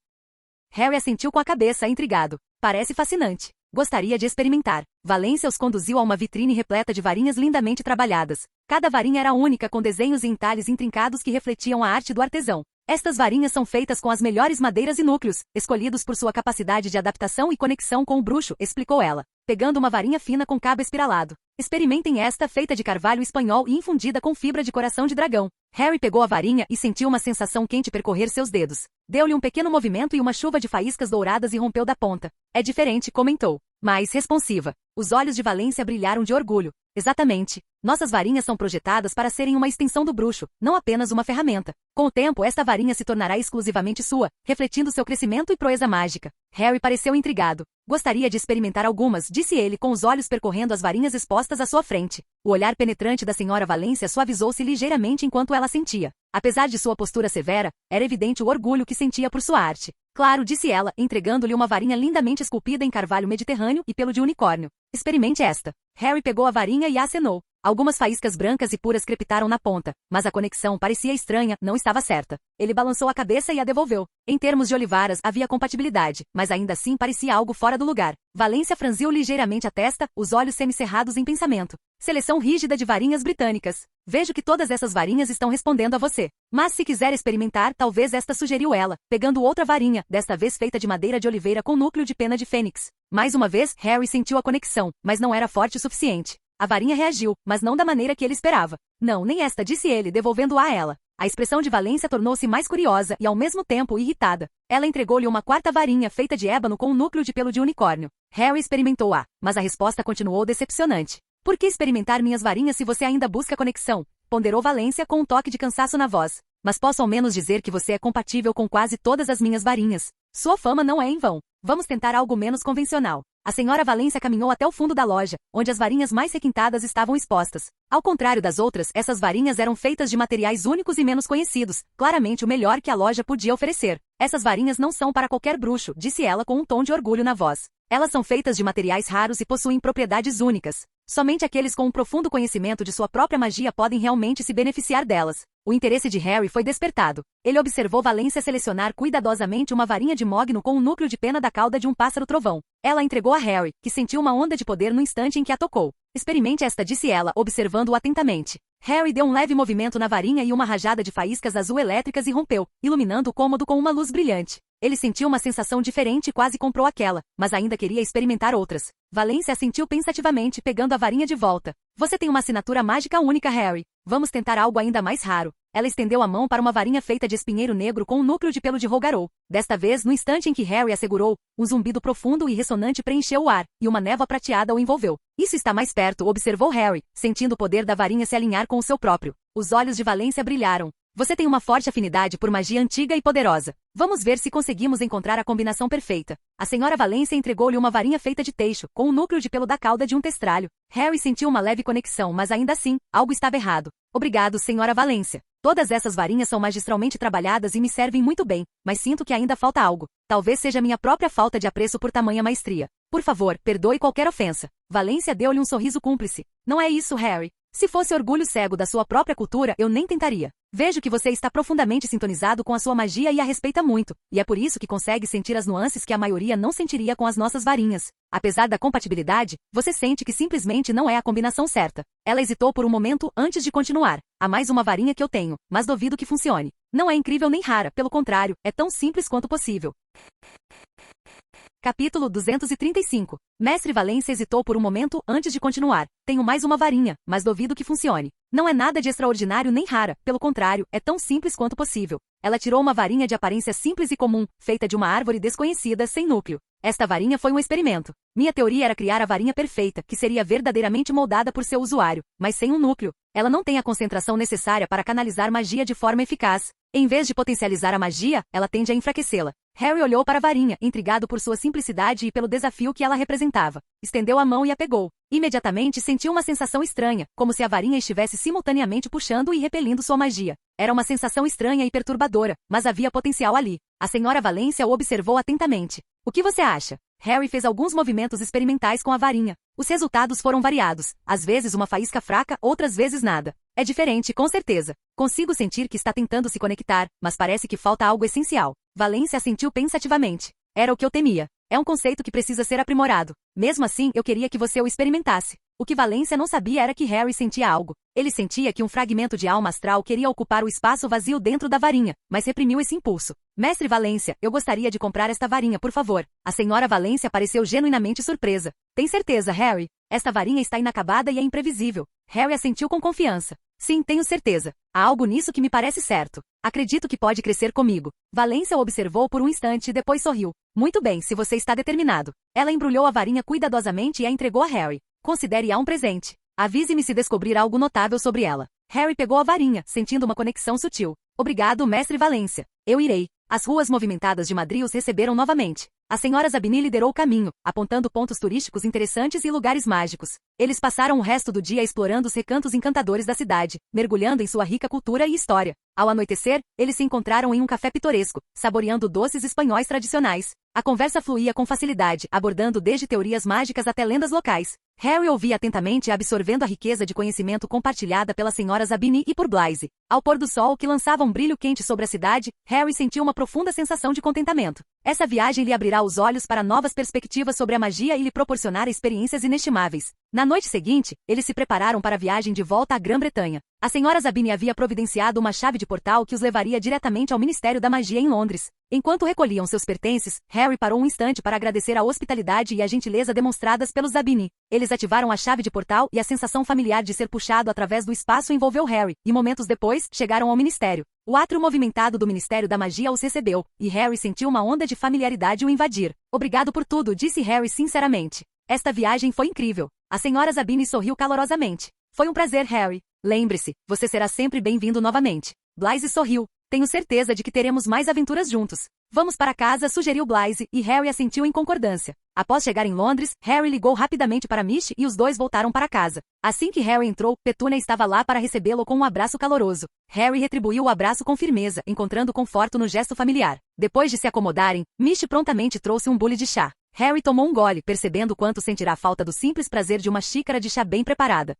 Harry assentiu com a cabeça, intrigado. Parece fascinante. Gostaria de experimentar. Valência os conduziu a uma vitrine repleta de varinhas lindamente trabalhadas. Cada varinha era única, com desenhos e entalhes intrincados que refletiam a arte do artesão. Estas varinhas são feitas com as melhores madeiras e núcleos, escolhidos por sua capacidade de adaptação e conexão com o bruxo, explicou ela, pegando uma varinha fina com cabo espiralado. Experimentem esta, feita de carvalho espanhol e infundida com fibra de coração de dragão. Harry pegou a varinha e sentiu uma sensação quente percorrer seus dedos. Deu-lhe um pequeno movimento e uma chuva de faíscas douradas irrompeu da ponta. É diferente, comentou. Mais responsiva. Os olhos de Valência brilharam de orgulho. Exatamente. Nossas varinhas são projetadas para serem uma extensão do bruxo, não apenas uma ferramenta. Com o tempo, esta varinha se tornará exclusivamente sua, refletindo seu crescimento e proeza mágica. Harry pareceu intrigado. Gostaria de experimentar algumas, disse ele com os olhos percorrendo as varinhas expostas à sua frente. O olhar penetrante da senhora Valência suavizou-se ligeiramente enquanto ela sentia. Apesar de sua postura severa, era evidente o orgulho que sentia por sua arte. Claro, disse ela, entregando-lhe uma varinha lindamente esculpida em carvalho mediterrâneo e pelo de unicórnio. Experimente esta. Harry pegou a varinha e a acenou. Algumas faíscas brancas e puras crepitaram na ponta, mas a conexão parecia estranha, não estava certa. Ele balançou a cabeça e a devolveu. Em termos de Olivaras, havia compatibilidade, mas ainda assim parecia algo fora do lugar. Valência franziu ligeiramente a testa, os olhos semicerrados em pensamento. Seleção rígida de varinhas britânicas. Vejo que todas essas varinhas estão respondendo a você. Mas se quiser experimentar, talvez esta, sugeriu ela, pegando outra varinha, desta vez feita de madeira de oliveira com núcleo de pena de fênix. Mais uma vez, Harry sentiu a conexão, mas não era forte o suficiente. A varinha reagiu, mas não da maneira que ele esperava. Não, nem esta, disse ele, devolvendo-a a ela. A expressão de Valência tornou-se mais curiosa e ao mesmo tempo irritada. Ela entregou-lhe uma quarta varinha feita de ébano com um núcleo de pelo de unicórnio. Harry experimentou-a, mas a resposta continuou decepcionante. Por que experimentar minhas varinhas se você ainda busca conexão? Ponderou Valência com um toque de cansaço na voz. mas posso ao menos dizer que você é compatível com quase todas as minhas varinhas. Sua fama não é em vão. Vamos tentar algo menos convencional. A senhora Valência caminhou até o fundo da loja, onde as varinhas mais requintadas estavam expostas. Ao contrário das outras, essas varinhas eram feitas de materiais únicos e menos conhecidos, claramente o melhor que a loja podia oferecer. Essas varinhas não são para qualquer bruxo, disse ela com um tom de orgulho na voz. Elas são feitas de materiais raros e possuem propriedades únicas. Somente aqueles com um profundo conhecimento de sua própria magia podem realmente se beneficiar delas. O interesse de Harry foi despertado. Ele observou Valência selecionar cuidadosamente uma varinha de mogno com um núcleo de pena da cauda de um pássaro-trovão. Ela a entregou a Harry, que sentiu uma onda de poder no instante em que a tocou. Experimente esta, disse ela, observando-o atentamente. Harry deu um leve movimento na varinha e uma rajada de faíscas azul elétricas irrompeu, iluminando o cômodo com uma luz brilhante. Ele sentiu uma sensação diferente e quase comprou aquela, mas ainda queria experimentar outras. Valência assentiu pensativamente, pegando a varinha de volta. Você tem uma assinatura mágica única, Harry. Vamos tentar algo ainda mais raro. Ela estendeu a mão para uma varinha feita de espinheiro negro com um núcleo de pelo de Rougarou. Desta vez, no instante em que Harry a segurou, um zumbido profundo e ressonante preencheu o ar, e uma névoa prateada o envolveu. Isso está mais perto, observou Harry, sentindo o poder da varinha se alinhar com o seu próprio. Os olhos de Valência brilharam. Você tem uma forte afinidade por magia antiga e poderosa. Vamos ver se conseguimos encontrar a combinação perfeita. A senhora Valência entregou-lhe uma varinha feita de teixo, com o núcleo de pelo da cauda de um testralho. Harry sentiu uma leve conexão, mas ainda assim, algo estava errado. Obrigado, senhora Valência. Todas essas varinhas são magistralmente trabalhadas e me servem muito bem, mas sinto que ainda falta algo. Talvez seja minha própria falta de apreço por tamanha maestria. Por favor, perdoe qualquer ofensa. Valência deu-lhe um sorriso cúmplice. Não é isso, Harry. Se fosse orgulho cego da sua própria cultura, eu nem tentaria. Vejo que você está profundamente sintonizado com a sua magia e a respeita muito, e é por isso que consegue sentir as nuances que a maioria não sentiria com as nossas varinhas. Apesar da compatibilidade, você sente que simplesmente não é a combinação certa. Ela hesitou por um momento antes de continuar. Há mais uma varinha que eu tenho, mas duvido que funcione. Não é incrível nem rara, pelo contrário, é tão simples quanto possível. Capítulo 235. Mestre Valência hesitou por um momento antes de continuar. Tenho mais uma varinha, mas duvido que funcione. Não é nada de extraordinário nem rara, pelo contrário, é tão simples quanto possível. Ela tirou uma varinha de aparência simples e comum, feita de uma árvore desconhecida, sem núcleo. Esta varinha foi um experimento. Minha teoria era criar a varinha perfeita, que seria verdadeiramente moldada por seu usuário, mas sem um núcleo. Ela não tem a concentração necessária para canalizar magia de forma eficaz. Em vez de potencializar a magia, ela tende a enfraquecê-la. Harry olhou para a varinha, intrigado por sua simplicidade e pelo desafio que ela representava. Estendeu a mão e a pegou. Imediatamente sentiu uma sensação estranha, como se a varinha estivesse simultaneamente puxando e repelindo sua magia. Era uma sensação estranha e perturbadora, mas havia potencial ali. A senhora Valência o observou atentamente. O que você acha? Harry fez alguns movimentos experimentais com a varinha. Os resultados foram variados. Às vezes uma faísca fraca, outras vezes nada. É diferente, com certeza. Consigo sentir que está tentando se conectar, mas parece que falta algo essencial. Valência assentiu pensativamente. Era o que eu temia. É um conceito que precisa ser aprimorado. Mesmo assim, eu queria que você o experimentasse. O que Valência não sabia era que Harry sentia algo. Ele sentia que um fragmento de alma astral queria ocupar o espaço vazio dentro da varinha, mas reprimiu esse impulso. Mestre Valência, eu gostaria de comprar esta varinha, por favor. A senhora Valência pareceu genuinamente surpresa. Tem certeza, Harry? Esta varinha está inacabada e é imprevisível. Harry assentiu com confiança. Sim, tenho certeza. Há algo nisso que me parece certo. Acredito que pode crescer comigo. Valência o observou por um instante e depois sorriu. Muito bem, se você está determinado. Ela embrulhou a varinha cuidadosamente e a entregou a Harry. Considere-a um presente. Avise-me se descobrir algo notável sobre ela. Harry pegou a varinha, sentindo uma conexão sutil. Obrigado, mestre Valência. Eu irei. As ruas movimentadas de Madrid os receberam novamente. A senhora Zabini liderou o caminho, apontando pontos turísticos interessantes e lugares mágicos. Eles passaram o resto do dia explorando os recantos encantadores da cidade, mergulhando em sua rica cultura e história. Ao anoitecer, eles se encontraram em um café pitoresco, saboreando doces espanhóis tradicionais. A conversa fluía com facilidade, abordando desde teorias mágicas até lendas locais. Harry ouvia atentamente, absorvendo a riqueza de conhecimento compartilhada pela senhora Zabini e por Blaise. Ao pôr do sol que lançava um brilho quente sobre a cidade, Harry sentiu uma profunda sensação de contentamento. Essa viagem lhe abrirá os olhos para novas perspectivas sobre a magia e lhe proporcionará experiências inestimáveis. Na noite seguinte, eles se prepararam para a viagem de volta à Grã-Bretanha. A senhora Zabini havia providenciado uma chave de portal que os levaria diretamente ao Ministério da Magia em Londres. Enquanto recolhiam seus pertences, Harry parou um instante para agradecer a hospitalidade e a gentileza demonstradas pelos Zabini. Eles ativaram a chave de portal e a sensação familiar de ser puxado através do espaço envolveu Harry, e momentos depois, chegaram ao Ministério. O átrio movimentado do Ministério da Magia os recebeu, e Harry sentiu uma onda de familiaridade o invadir. Obrigado por tudo, disse Harry sinceramente. Esta viagem foi incrível. A senhora Zabini sorriu calorosamente. Foi um prazer, Harry. Lembre-se, você será sempre bem-vindo novamente. Blythe sorriu. Tenho certeza de que teremos mais aventuras juntos. Vamos para casa, sugeriu Blythe, e Harry assentiu em concordância. Após chegar em Londres, Harry ligou rapidamente para Mish e os dois voltaram para casa. Assim que Harry entrou, Petúnia estava lá para recebê-lo com um abraço caloroso. Harry retribuiu o abraço com firmeza, encontrando conforto no gesto familiar. Depois de se acomodarem, Mish prontamente trouxe um bule de chá. Harry tomou um gole, percebendo quanto sentirá falta do simples prazer de uma xícara de chá bem preparada.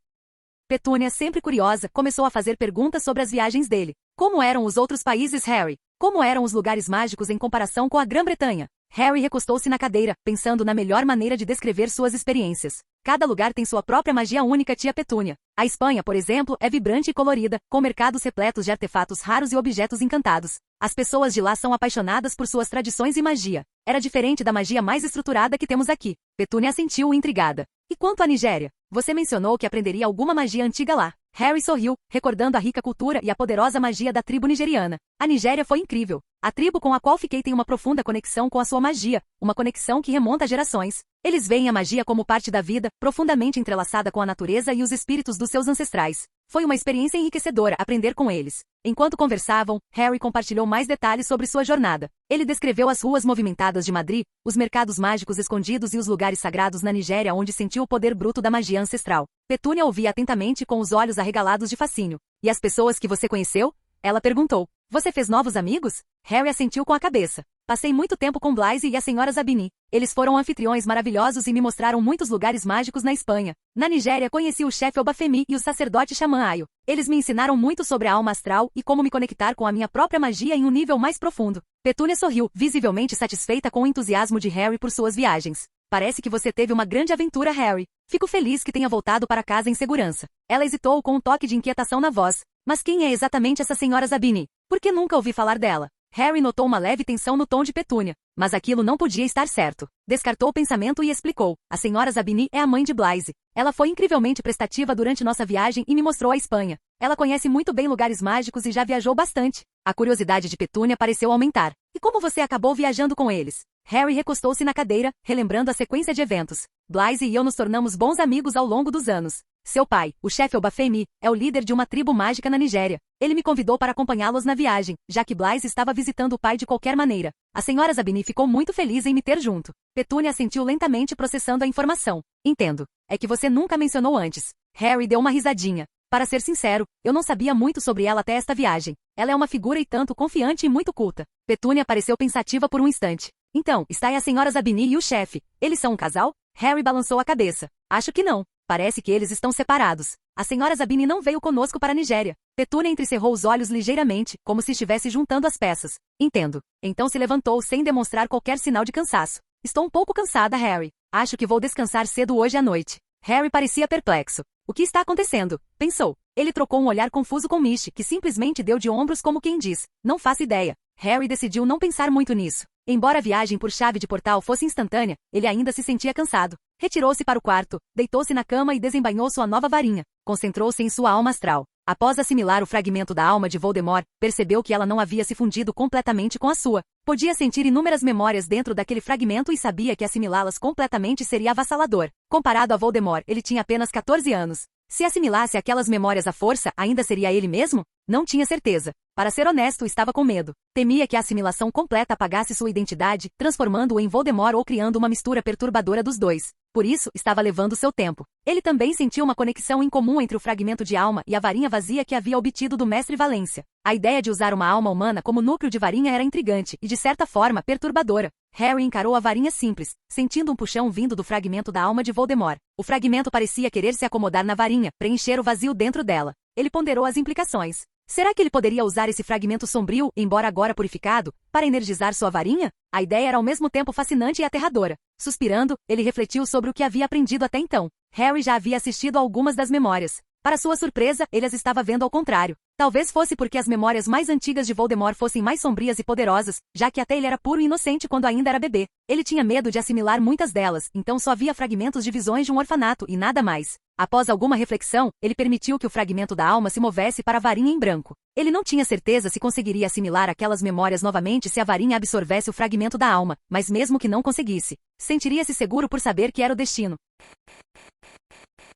Petúnia, sempre curiosa, começou a fazer perguntas sobre as viagens dele. Como eram os outros países, Harry? Como eram os lugares mágicos em comparação com a Grã-Bretanha? Harry recostou-se na cadeira, pensando na melhor maneira de descrever suas experiências. Cada lugar tem sua própria magia única, tia Petúnia. A Espanha, por exemplo, é vibrante e colorida, com mercados repletos de artefatos raros e objetos encantados. As pessoas de lá são apaixonadas por suas tradições e magia. Era diferente da magia mais estruturada que temos aqui. Petúnia assentiu intrigada. E quanto à Nigéria? Você mencionou que aprenderia alguma magia antiga lá. Harry sorriu, recordando a rica cultura e a poderosa magia da tribo nigeriana. A Nigéria foi incrível. A tribo com a qual fiquei tem uma profunda conexão com a sua magia, uma conexão que remonta a gerações. Eles veem a magia como parte da vida, profundamente entrelaçada com a natureza e os espíritos dos seus ancestrais. Foi uma experiência enriquecedora aprender com eles. Enquanto conversavam, Harry compartilhou mais detalhes sobre sua jornada. Ele descreveu as ruas movimentadas de Madrid, os mercados mágicos escondidos e os lugares sagrados na Nigéria onde sentiu o poder bruto da magia ancestral. Petúnia ouvia atentamente com os olhos arregalados de fascínio. E as pessoas que você conheceu? Ela perguntou. Você fez novos amigos? Harry assentiu com a cabeça. Passei muito tempo com Blythe e a senhora Zabini. Eles foram anfitriões maravilhosos e me mostraram muitos lugares mágicos na Espanha. Na Nigéria conheci o chefe Obafemi e o sacerdote Xamã Ayo. Eles me ensinaram muito sobre a alma astral e como me conectar com a minha própria magia em um nível mais profundo. Petúnia sorriu, visivelmente satisfeita com o entusiasmo de Harry por suas viagens. Parece que você teve uma grande aventura, Harry. Fico feliz que tenha voltado para casa em segurança. Ela hesitou com um toque de inquietação na voz. Mas quem é exatamente essa senhora Zabini? Por que nunca ouvi falar dela? Harry notou uma leve tensão no tom de Petúnia, mas aquilo não podia estar certo. Descartou o pensamento e explicou. A senhora Zabini é a mãe de Blythe. Ela foi incrivelmente prestativa durante nossa viagem e me mostrou a Espanha. Ela conhece muito bem lugares mágicos e já viajou bastante. A curiosidade de Petúnia pareceu aumentar. E como você acabou viajando com eles? Harry recostou-se na cadeira, relembrando a sequência de eventos. Blythe e eu nos tornamos bons amigos ao longo dos anos. Seu pai, o chefe Obafemi, é o líder de uma tribo mágica na Nigéria. Ele me convidou para acompanhá-los na viagem, já que Blythe estava visitando o pai de qualquer maneira. A senhora Zabini ficou muito feliz em me ter junto. Petúnia assentiu lentamente processando a informação. Entendo. É que você nunca mencionou antes. Harry deu uma risadinha. Para ser sincero, eu não sabia muito sobre ela até esta viagem. Ela é uma figura e tanto confiante e muito culta. Petúnia pareceu pensativa por um instante. Então, está aí a senhora Zabini e o chefe. Eles são um casal? Harry balançou a cabeça. Acho que não. Parece que eles estão separados. A senhora Zabini não veio conosco para a Nigéria. Petúnia entrecerrou os olhos ligeiramente, como se estivesse juntando as peças. Entendo. Então se levantou sem demonstrar qualquer sinal de cansaço. Estou um pouco cansada, Harry. Acho que vou descansar cedo hoje à noite. Harry parecia perplexo. O que está acontecendo? Pensou. Ele trocou um olhar confuso com Mish, que simplesmente deu de ombros como quem diz. Não faço ideia. Harry decidiu não pensar muito nisso. Embora a viagem por chave de portal fosse instantânea, ele ainda se sentia cansado. Retirou-se para o quarto, deitou-se na cama e desembainhou sua nova varinha. Concentrou-se em sua alma astral. Após assimilar o fragmento da alma de Voldemort, percebeu que ela não havia se fundido completamente com a sua. Podia sentir inúmeras memórias dentro daquele fragmento e sabia que assimilá-las completamente seria avassalador. Comparado a Voldemort, ele tinha apenas 14 anos. Se assimilasse aquelas memórias à força, ainda seria ele mesmo? Não tinha certeza. Para ser honesto, estava com medo. Temia que a assimilação completa apagasse sua identidade, transformando-o em Voldemort ou criando uma mistura perturbadora dos dois. Por isso, estava levando seu tempo. Ele também sentiu uma conexão incomum entre o fragmento de alma e a varinha vazia que havia obtido do mestre Valência. A ideia de usar uma alma humana como núcleo de varinha era intrigante e, de certa forma, perturbadora. Harry encarou a varinha simples, sentindo um puxão vindo do fragmento da alma de Voldemort. O fragmento parecia querer se acomodar na varinha, preencher o vazio dentro dela. Ele ponderou as implicações. Será que ele poderia usar esse fragmento sombrio, embora agora purificado, para energizar sua varinha? A ideia era ao mesmo tempo fascinante e aterradora. Suspirando, ele refletiu sobre o que havia aprendido até então. Harry já havia assistido a algumas das memórias. Para sua surpresa, ele as estava vendo ao contrário. Talvez fosse porque as memórias mais antigas de Voldemort fossem mais sombrias e poderosas, já que até ele era puro e inocente quando ainda era bebê. Ele tinha medo de assimilar muitas delas, então só via fragmentos de visões de um orfanato e nada mais. Após alguma reflexão, ele permitiu que o fragmento da alma se movesse para a varinha em branco. Ele não tinha certeza se conseguiria assimilar aquelas memórias novamente se a varinha absorvesse o fragmento da alma, mas mesmo que não conseguisse, sentiria-se seguro por saber que era o destino.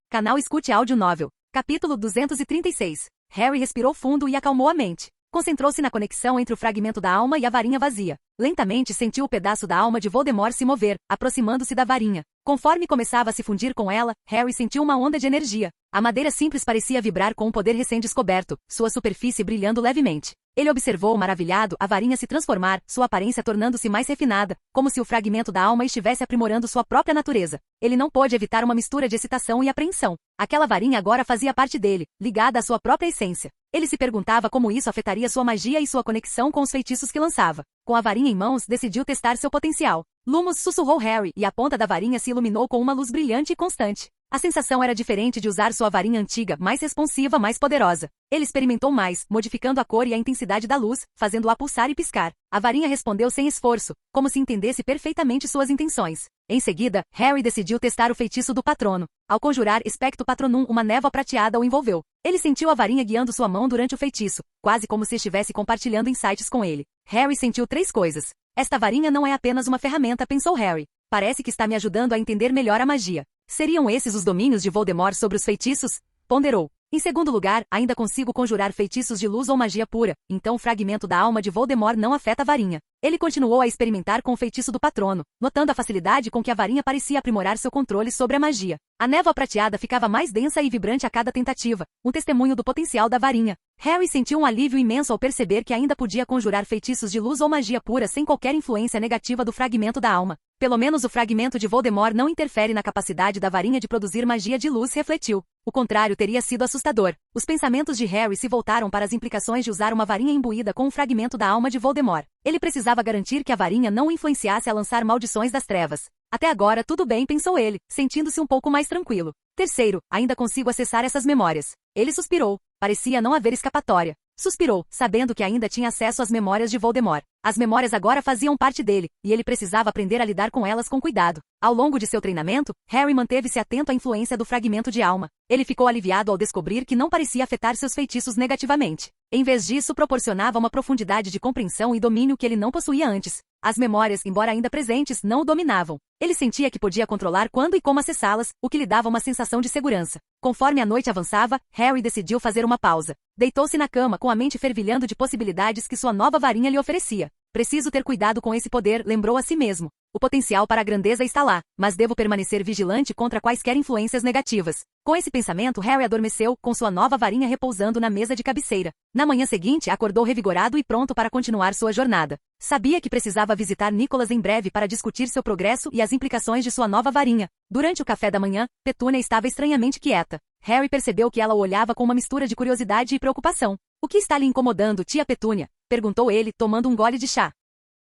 Canal Escute Áudio Novel. Capítulo 236. Harry respirou fundo e acalmou a mente. Concentrou-se na conexão entre o fragmento da alma e a varinha vazia. Lentamente sentiu o pedaço da alma de Voldemort se mover, aproximando-se da varinha. Conforme começava a se fundir com ela, Harry sentiu uma onda de energia. A madeira simples parecia vibrar com um poder recém-descoberto, sua superfície brilhando levemente. Ele observou, maravilhado, a varinha se transformar, sua aparência tornando-se mais refinada, como se o fragmento da alma estivesse aprimorando sua própria natureza. Ele não pôde evitar uma mistura de excitação e apreensão. Aquela varinha agora fazia parte dele, ligada à sua própria essência. Ele se perguntava como isso afetaria sua magia e sua conexão com os feitiços que lançava. Com a varinha em mãos, decidiu testar seu potencial. Lumos, sussurrou Harry, e a ponta da varinha se iluminou com uma luz brilhante e constante. A sensação era diferente de usar sua varinha antiga, mais responsiva, mais poderosa. Ele experimentou mais, modificando a cor e a intensidade da luz, fazendo-a pulsar e piscar. A varinha respondeu sem esforço, como se entendesse perfeitamente suas intenções. Em seguida, Harry decidiu testar o feitiço do patrono. Ao conjurar Expecto Patronum, uma névoa prateada o envolveu. Ele sentiu a varinha guiando sua mão durante o feitiço, quase como se estivesse compartilhando insights com ele. Harry sentiu 3 coisas. Esta varinha não é apenas uma ferramenta, pensou Harry. Parece que está me ajudando a entender melhor a magia. Seriam esses os domínios de Voldemort sobre os feitiços? Ponderou. Em segundo lugar, ainda consigo conjurar feitiços de luz ou magia pura, então o fragmento da alma de Voldemort não afeta a varinha. Ele continuou a experimentar com o feitiço do patrono, notando a facilidade com que a varinha parecia aprimorar seu controle sobre a magia. A névoa prateada ficava mais densa e vibrante a cada tentativa, um testemunho do potencial da varinha. Harry sentiu um alívio imenso ao perceber que ainda podia conjurar feitiços de luz ou magia pura sem qualquer influência negativa do fragmento da alma. Pelo menos o fragmento de Voldemort não interfere na capacidade da varinha de produzir magia de luz, refletiu. O contrário teria sido assustador. Os pensamentos de Harry se voltaram para as implicações de usar uma varinha imbuída com um fragmento da alma de Voldemort. Ele precisava garantir que a varinha não o influenciasse a lançar maldições das trevas. Até agora tudo bem, pensou ele, sentindo-se um pouco mais tranquilo. Terceiro, ainda consigo acessar essas memórias. Ele suspirou. Parecia não haver escapatória. Suspirou, sabendo que ainda tinha acesso às memórias de Voldemort. As memórias agora faziam parte dele, e ele precisava aprender a lidar com elas com cuidado. Ao longo de seu treinamento, Harry manteve-se atento à influência do fragmento de alma. Ele ficou aliviado ao descobrir que não parecia afetar seus feitiços negativamente. Em vez disso, proporcionava uma profundidade de compreensão e domínio que ele não possuía antes. As memórias, embora ainda presentes, não o dominavam. Ele sentia que podia controlar quando e como acessá-las, o que lhe dava uma sensação de segurança. Conforme a noite avançava, Harry decidiu fazer uma pausa. Deitou-se na cama com a mente fervilhando de possibilidades que sua nova varinha lhe oferecia. Preciso ter cuidado com esse poder, lembrou a si mesmo. O potencial para a grandeza está lá, mas devo permanecer vigilante contra quaisquer influências negativas. Com esse pensamento, Harry adormeceu, com sua nova varinha repousando na mesa de cabeceira. Na manhã seguinte, acordou revigorado e pronto para continuar sua jornada. Sabia que precisava visitar Nicholas em breve para discutir seu progresso e as implicações de sua nova varinha. Durante o café da manhã, Petúnia estava estranhamente quieta. Harry percebeu que ela o olhava com uma mistura de curiosidade e preocupação. O que está lhe incomodando, tia Petúnia? Perguntou ele, tomando um gole de chá.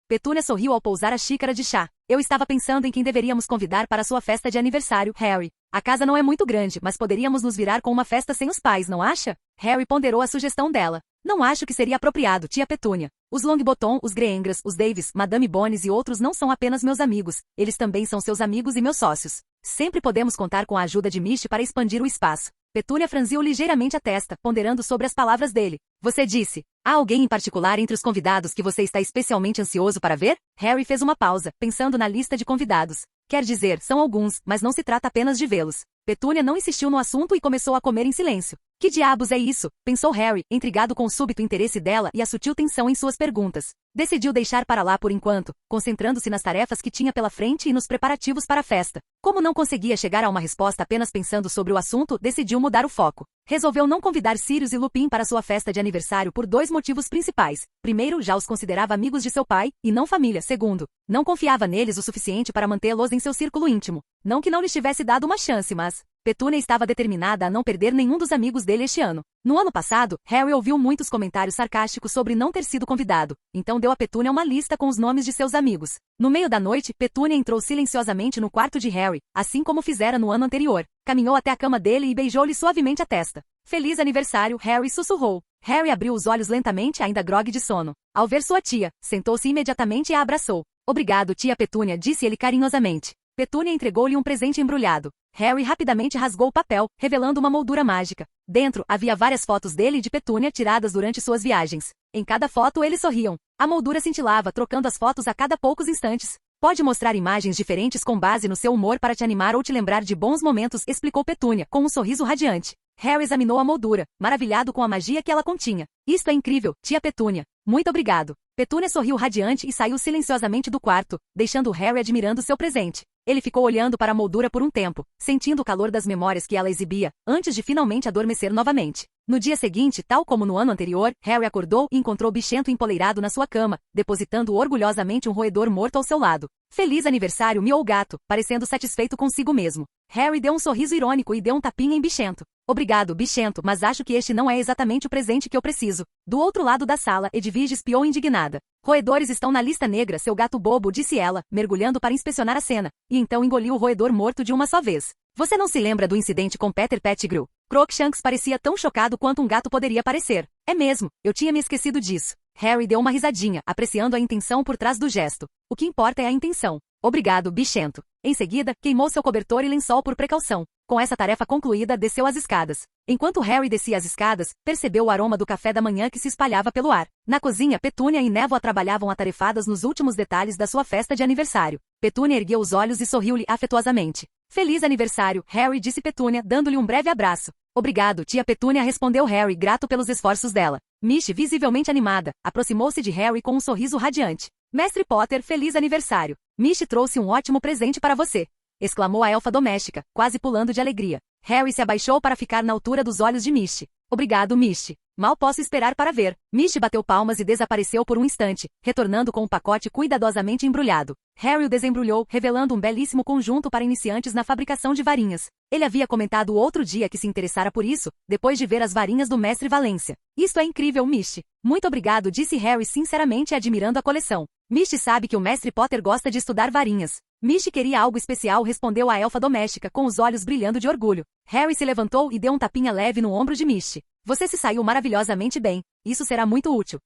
Petúnia sorriu ao pousar a xícara de chá. Eu estava pensando em quem deveríamos convidar para sua festa de aniversário, Harry. A casa não é muito grande, mas poderíamos nos virar com uma festa sem os pais, não acha? Harry ponderou a sugestão dela. Não acho que seria apropriado, tia Petúnia. Os Longbottom, os Greengras, os Davis, Madame Bones e outros não são apenas meus amigos. Eles também são seus amigos e meus sócios. Sempre podemos contar com a ajuda de Misty para expandir o espaço. Petúnia franziu ligeiramente a testa, ponderando sobre as palavras dele. Você disse, há alguém em particular entre os convidados que você está especialmente ansioso para ver? Harry fez uma pausa, pensando na lista de convidados. Quer dizer, são alguns, mas não se trata apenas de vê-los. Petúnia não insistiu no assunto e começou a comer em silêncio. Que diabos é isso? Pensou Harry, intrigado com o súbito interesse dela e a sutil tensão em suas perguntas. Decidiu deixar para lá por enquanto, concentrando-se nas tarefas que tinha pela frente e nos preparativos para a festa. Como não conseguia chegar a uma resposta apenas pensando sobre o assunto, decidiu mudar o foco. Resolveu não convidar Sirius e Lupin para sua festa de aniversário por 2 motivos principais. Primeiro, já os considerava amigos de seu pai, e não família. Segundo, não confiava neles o suficiente para mantê-los em seu círculo íntimo. Não que não lhes tivesse dado uma chance, mas Petúnia estava determinada a não perder nenhum dos amigos dele este ano. No ano passado, Harry ouviu muitos comentários sarcásticos sobre não ter sido convidado, então deu a Petúnia uma lista com os nomes de seus amigos. No meio da noite, Petúnia entrou silenciosamente no quarto de Harry, assim como fizera no ano anterior. Caminhou até a cama dele e beijou-lhe suavemente a testa. Feliz aniversário, Harry sussurrou. Harry abriu os olhos lentamente, ainda grogue de sono. Ao ver sua tia, sentou-se imediatamente e a abraçou. Obrigado, tia Petúnia, disse ele carinhosamente. Petúnia entregou-lhe um presente embrulhado. Harry rapidamente rasgou o papel, revelando uma moldura mágica. Dentro, havia várias fotos dele e de Petúnia tiradas durante suas viagens. Em cada foto eles sorriam. A moldura cintilava, trocando as fotos a cada poucos instantes. Pode mostrar imagens diferentes com base no seu humor para te animar ou te lembrar de bons momentos, explicou Petúnia, com um sorriso radiante. Harry examinou a moldura, maravilhado com a magia que ela continha. Isto é incrível, tia Petúnia. Muito obrigado. Petúnia sorriu radiante e saiu silenciosamente do quarto, deixando Harry admirando seu presente. Ele ficou olhando para a moldura por um tempo, sentindo o calor das memórias que ela exibia, antes de finalmente adormecer novamente. No dia seguinte, tal como no ano anterior, Harry acordou e encontrou Bichento empoleirado na sua cama, depositando orgulhosamente um roedor morto ao seu lado. Feliz aniversário, miou o gato, parecendo satisfeito consigo mesmo. Harry deu um sorriso irônico e deu um tapinha em Bichento. Obrigado, Bichento, mas acho que este não é exatamente o presente que eu preciso. Do outro lado da sala, Edwige espiou indignada. Roedores estão na lista negra, seu gato bobo, disse ela, mergulhando para inspecionar a cena, e então engoliu o roedor morto de uma só vez. Você não se lembra do incidente com Peter Pettigrew? Crookshanks parecia tão chocado quanto um gato poderia parecer. É mesmo, eu tinha me esquecido disso. Harry deu uma risadinha, apreciando a intenção por trás do gesto. O que importa é a intenção. Obrigado, Bichento. Em seguida, queimou seu cobertor e lençol por precaução. Com essa tarefa concluída, desceu as escadas. Enquanto Harry descia as escadas, percebeu o aroma do café da manhã que se espalhava pelo ar. Na cozinha, Petúnia e Névoa trabalhavam atarefadas nos últimos detalhes da sua festa de aniversário. Petúnia ergueu os olhos e sorriu-lhe afetuosamente. Feliz aniversário, Harry, disse Petúnia, dando-lhe um breve abraço. Obrigado, tia Petúnia, respondeu Harry, grato pelos esforços dela. Mish, visivelmente animada, aproximou-se de Harry com um sorriso radiante. Mestre Potter, feliz aniversário. Mish trouxe um ótimo presente para você, exclamou a elfa doméstica, quase pulando de alegria. Harry se abaixou para ficar na altura dos olhos de Mish. Obrigado, Mish. Mal posso esperar para ver. Mish bateu palmas e desapareceu por um instante, retornando com um pacote cuidadosamente embrulhado. Harry o desembrulhou, revelando um belíssimo conjunto para iniciantes na fabricação de varinhas. Ele havia comentado outro dia que se interessara por isso, depois de ver as varinhas do mestre Valência. Isto é incrível, Mish. Muito obrigado, disse Harry sinceramente admirando a coleção. Mish sabe que o mestre Potter gosta de estudar varinhas. Mish queria algo especial, respondeu a elfa doméstica com os olhos brilhando de orgulho. Harry se levantou e deu um tapinha leve no ombro de Mish. Você se saiu maravilhosamente bem. Isso será muito útil.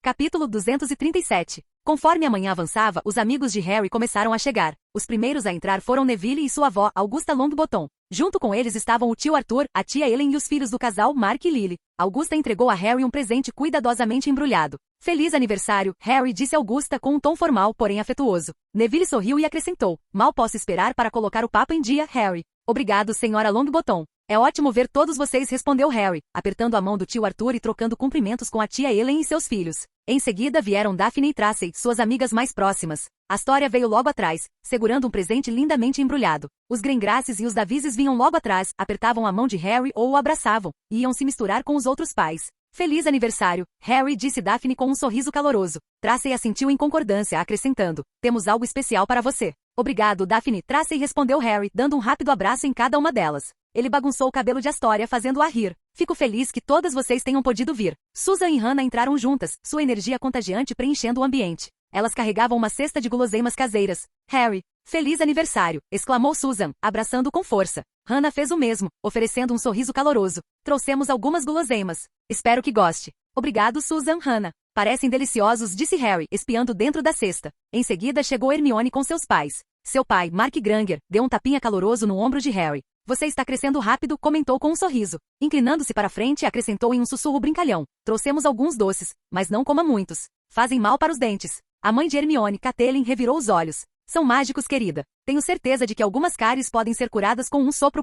Capítulo 237. Conforme a manhã avançava, os amigos de Harry começaram a chegar. Os primeiros a entrar foram Neville e sua avó, Augusta Longbottom. Junto com eles estavam o tio Arthur, a tia Ellen e os filhos do casal, Mark e Lily. Augusta entregou a Harry um presente cuidadosamente embrulhado. Feliz aniversário, Harry, disse Augusta com um tom formal, porém afetuoso. Neville sorriu e acrescentou. Mal posso esperar para colocar o papo em dia, Harry. Obrigado, senhora Longbottom. É ótimo ver todos vocês, respondeu Harry, apertando a mão do tio Arthur e trocando cumprimentos com a tia Ellen e seus filhos. Em seguida vieram Daphne e Tracy, suas amigas mais próximas. Astoria veio logo atrás, segurando um presente lindamente embrulhado. Os Grengraces e os Davises vinham logo atrás, apertavam a mão de Harry ou o abraçavam, e iam se misturar com os outros pais. Feliz aniversário, Harry, disse Daphne com um sorriso caloroso. Tracy assentiu em concordância, acrescentando. Temos algo especial para você. Obrigado, Daphne, Tracy, respondeu Harry, dando um rápido abraço em cada uma delas. Ele bagunçou o cabelo de Astoria, fazendo-a rir. Fico feliz que todas vocês tenham podido vir. Susan e Hannah entraram juntas, sua energia contagiante preenchendo o ambiente. Elas carregavam uma cesta de guloseimas caseiras. Harry, feliz aniversário, exclamou Susan, abraçando com força. Hannah fez o mesmo, oferecendo um sorriso caloroso. Trouxemos algumas guloseimas. Espero que goste. Obrigado, Susan, Hannah. Parecem deliciosos, disse Harry, espiando dentro da cesta. Em seguida chegou Hermione com seus pais. Seu pai, Mark Granger, deu um tapinha caloroso no ombro de Harry. Você está crescendo rápido, comentou com um sorriso. Inclinando-se para frente, acrescentou em um sussurro brincalhão. Trouxemos alguns doces, mas não coma muitos. Fazem mal para os dentes. A mãe de Hermione, Catelyn, revirou os olhos. São mágicos, querida. Tenho certeza de que algumas cáries podem ser curadas com um sopro.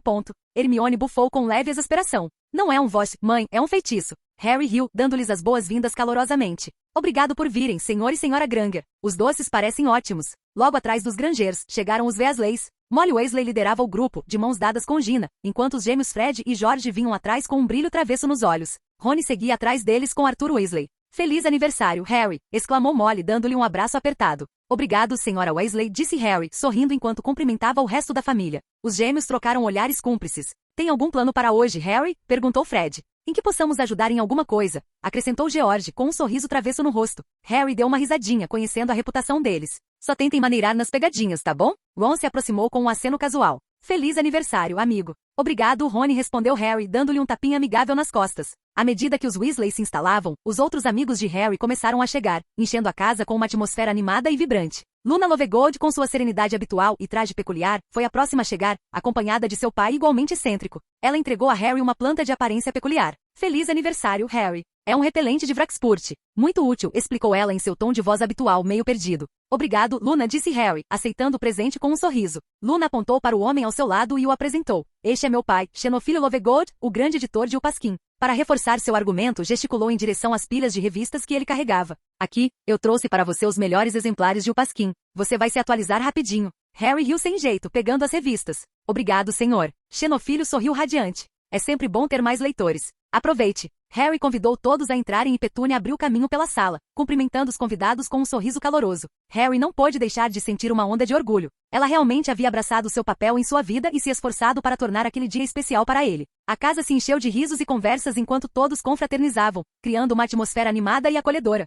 Hermione bufou com leve exasperação. Não é um voz, mãe, é um feitiço. Harry riu, dando-lhes as boas-vindas calorosamente. Obrigado por virem, senhor e senhora Granger. Os doces parecem ótimos. Logo atrás dos Grangers, chegaram os Weasleys. Molly Weasley liderava o grupo, de mãos dadas com Gina, enquanto os gêmeos Fred e George vinham atrás com um brilho travesso nos olhos. Rony seguia atrás deles com Arthur Weasley. Feliz aniversário, Harry, exclamou Molly, dando-lhe um abraço apertado. Obrigado, senhora Weasley, disse Harry, sorrindo enquanto cumprimentava o resto da família. Os gêmeos trocaram olhares cúmplices. Tem algum plano para hoje, Harry? Perguntou Fred. Em que possamos ajudar em alguma coisa? Acrescentou George, com um sorriso travesso no rosto. Harry deu uma risadinha, conhecendo a reputação deles. Só tentem maneirar nas pegadinhas, tá bom? Ron se aproximou com um aceno casual. Feliz aniversário, amigo. Obrigado, Rony, respondeu Harry, dando-lhe um tapinha amigável nas costas. À medida que os Weasley se instalavam, os outros amigos de Harry começaram a chegar, enchendo a casa com uma atmosfera animada e vibrante. Luna Lovegold, com sua serenidade habitual e traje peculiar, foi a próxima a chegar, acompanhada de seu pai igualmente excêntrico. Ela entregou a Harry uma planta de aparência peculiar. Feliz aniversário, Harry. É um repelente de Vraxpurt. Muito útil, explicou ela em seu tom de voz habitual, meio perdido. Obrigado, Luna, disse Harry, aceitando o presente com um sorriso. Luna apontou para o homem ao seu lado e o apresentou. Este é meu pai, Xenofilho Lovegood, o grande editor de O Pasquim. Para reforçar seu argumento, gesticulou em direção às pilhas de revistas que ele carregava. Aqui, eu trouxe para você os melhores exemplares de O Pasquim. Você vai se atualizar rapidinho. Harry riu sem jeito, pegando as revistas. Obrigado, senhor. Xenofilho sorriu radiante. É sempre bom ter mais leitores. Aproveite. Harry convidou todos a entrarem e Petúnia abriu caminho pela sala, cumprimentando os convidados com um sorriso caloroso. Harry não pôde deixar de sentir uma onda de orgulho. Ela realmente havia abraçado seu papel em sua vida e se esforçado para tornar aquele dia especial para ele. A casa se encheu de risos e conversas enquanto todos confraternizavam, criando uma atmosfera animada e acolhedora.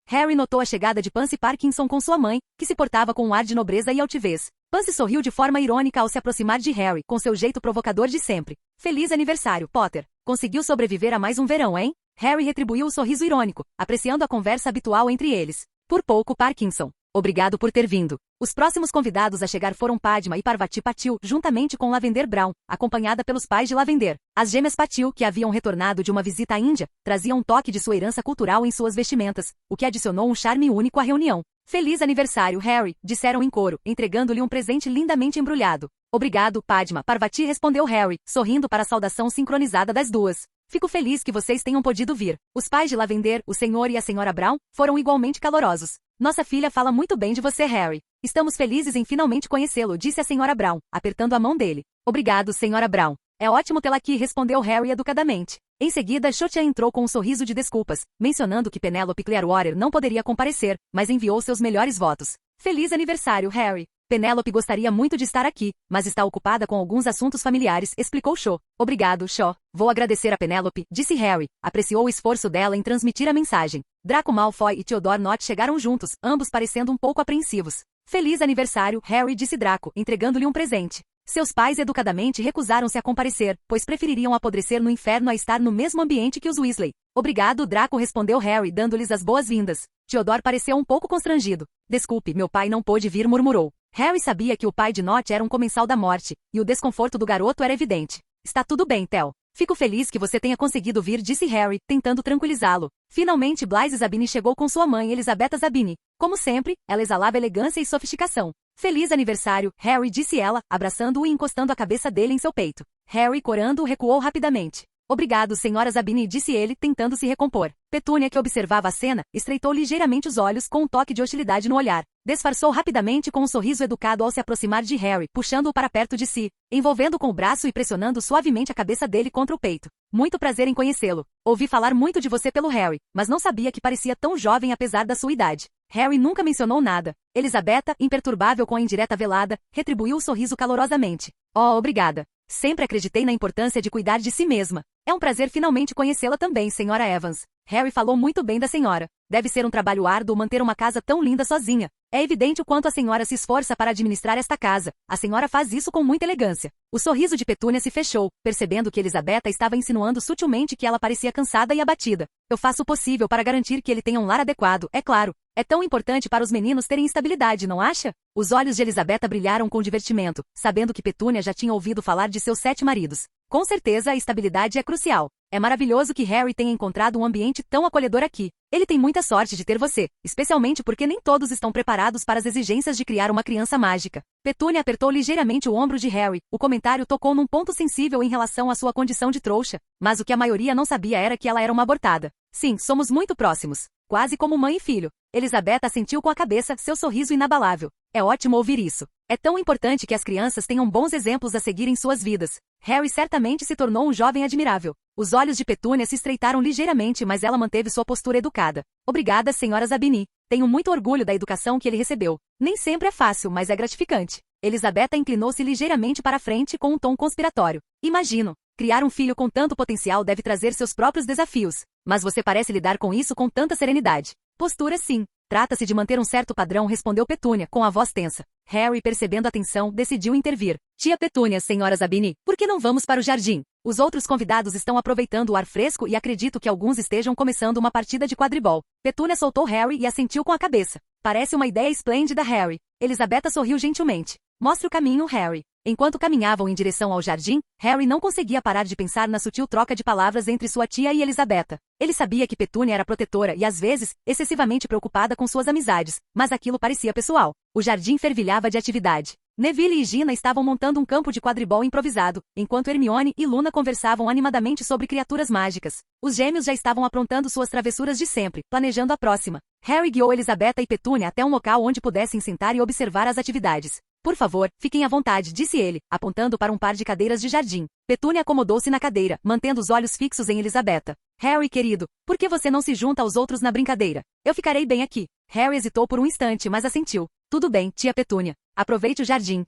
Harry notou a chegada de Pansy Parkinson com sua mãe, que se portava com um ar de nobreza e altivez. Pansy sorriu de forma irônica ao se aproximar de Harry, com seu jeito provocador de sempre. Feliz aniversário, Potter. Conseguiu sobreviver a mais um verão, hein? Harry retribuiu o sorriso irônico, apreciando a conversa habitual entre eles. Por pouco, Parkinson. Obrigado por ter vindo. Os próximos convidados a chegar foram Padma e Parvati Patil, juntamente com Lavender Brown, acompanhada pelos pais de Lavender. As gêmeas Patil, que haviam retornado de uma visita à Índia, traziam um toque de sua herança cultural em suas vestimentas, o que adicionou um charme único à reunião. Feliz aniversário, Harry, disseram em coro, entregando-lhe um presente lindamente embrulhado. Obrigado, Padma, Parvati respondeu Harry, sorrindo para a saudação sincronizada das duas. Fico feliz que vocês tenham podido vir. Os pais de Lavender, o senhor e a senhora Brown, foram igualmente calorosos. Nossa filha fala muito bem de você, Harry. Estamos felizes em finalmente conhecê-lo, disse a senhora Brown, apertando a mão dele. Obrigado, senhora Brown. É ótimo tê-la aqui, respondeu Harry educadamente. Em seguida, Cho-Chang entrou com um sorriso de desculpas, mencionando que Penelope Clearwater não poderia comparecer, mas enviou seus melhores votos. Feliz aniversário, Harry. Penelope gostaria muito de estar aqui, mas está ocupada com alguns assuntos familiares, explicou Cho. Obrigado, Cho. Vou agradecer a Penelope, disse Harry. Apreciou o esforço dela em transmitir a mensagem. Draco Malfoy e Theodore Nott chegaram juntos, ambos parecendo um pouco apreensivos. Feliz aniversário, Harry, disse Draco, entregando-lhe um presente. Seus pais educadamente recusaram-se a comparecer, pois prefeririam apodrecer no inferno a estar no mesmo ambiente que os Weasley. Obrigado, Draco, respondeu Harry, dando-lhes as boas-vindas. Theodore pareceu um pouco constrangido. Desculpe, meu pai não pôde vir, murmurou. Harry sabia que o pai de Nott era um comensal da morte, e o desconforto do garoto era evidente. Está tudo bem, Theo. Fico feliz que você tenha conseguido vir, disse Harry, tentando tranquilizá-lo. Finalmente, Blaise Zabini chegou com sua mãe, Elisabetta Zabini. Como sempre, ela exalava elegância e sofisticação. Feliz aniversário, Harry, disse ela, abraçando-o e encostando a cabeça dele em seu peito. Harry, corando, recuou rapidamente. Obrigado, senhora Zabini, disse ele, tentando se recompor. Petúnia, que observava a cena, estreitou ligeiramente os olhos com um toque de hostilidade no olhar. Disfarçou rapidamente com um sorriso educado ao se aproximar de Harry, puxando-o para perto de si, envolvendo com o braço e pressionando suavemente a cabeça dele contra o peito. Muito prazer em conhecê-lo. Ouvi falar muito de você pelo Harry, mas não sabia que parecia tão jovem apesar da sua idade. Harry nunca mencionou nada. Elisabetta, imperturbável com a indireta velada, retribuiu o sorriso calorosamente. Oh, obrigada. Sempre acreditei na importância de cuidar de si mesma. É um prazer finalmente conhecê-la também, senhora Evans. Harry falou muito bem da senhora. Deve ser um trabalho árduo manter uma casa tão linda sozinha. É evidente o quanto a senhora se esforça para administrar esta casa. A senhora faz isso com muita elegância. O sorriso de Petúnia se fechou, percebendo que Elisabetta estava insinuando sutilmente que ela parecia cansada e abatida. Eu faço o possível para garantir que ele tenha um lar adequado, é claro. É tão importante para os meninos terem estabilidade, não acha? Os olhos de Elisabetta brilharam com divertimento, sabendo que Petúnia já tinha ouvido falar de seus 7 maridos. Com certeza a estabilidade é crucial. É maravilhoso que Harry tenha encontrado um ambiente tão acolhedor aqui. Ele tem muita sorte de ter você, especialmente porque nem todos estão preparados para as exigências de criar uma criança mágica. Petúnia apertou ligeiramente o ombro de Harry. O comentário tocou num ponto sensível em relação à sua condição de trouxa, mas o que a maioria não sabia era que ela era uma abortada. Sim, somos muito próximos. Quase como mãe e filho. Elisabetta assentiu com a cabeça, seu sorriso inabalável. É ótimo ouvir isso. É tão importante que as crianças tenham bons exemplos a seguir em suas vidas. Harry certamente se tornou um jovem admirável. Os olhos de Petúnia se estreitaram ligeiramente, mas ela manteve sua postura educada. Obrigada, senhora Zabini. Tenho muito orgulho da educação que ele recebeu. Nem sempre é fácil, mas é gratificante. Elisabetta inclinou-se ligeiramente para a frente com um tom conspiratório. Imagino. Criar um filho com tanto potencial deve trazer seus próprios desafios. Mas você parece lidar com isso com tanta serenidade. Postura sim. Trata-se de manter um certo padrão, respondeu Petúnia, com a voz tensa. Harry, percebendo a tensão, decidiu intervir. Tia Petúnia, senhora Zabini, por que não vamos para o jardim? Os outros convidados estão aproveitando o ar fresco e acredito que alguns estejam começando uma partida de quadribol. Petúnia soltou Harry e assentiu com a cabeça. Parece uma ideia esplêndida, Harry. Elisabetta sorriu gentilmente. Mostre o caminho, Harry. Enquanto caminhavam em direção ao jardim, Harry não conseguia parar de pensar na sutil troca de palavras entre sua tia e Elisabetta. Ele sabia que Petúnia era protetora e, às vezes, excessivamente preocupada com suas amizades, mas aquilo parecia pessoal. O jardim fervilhava de atividade. Neville e Gina estavam montando um campo de quadribol improvisado, enquanto Hermione e Luna conversavam animadamente sobre criaturas mágicas. Os gêmeos já estavam aprontando suas travessuras de sempre, planejando a próxima. Harry guiou Elisabetta e Petúnia até um local onde pudessem sentar e observar as atividades. Por favor, fiquem à vontade, disse ele, apontando para um par de cadeiras de jardim. Petúnia acomodou-se na cadeira, mantendo os olhos fixos em Elisabetta. Harry, querido, por que você não se junta aos outros na brincadeira? Eu ficarei bem aqui. Harry hesitou por um instante, mas assentiu. Tudo bem, tia Petúnia. Aproveite o jardim.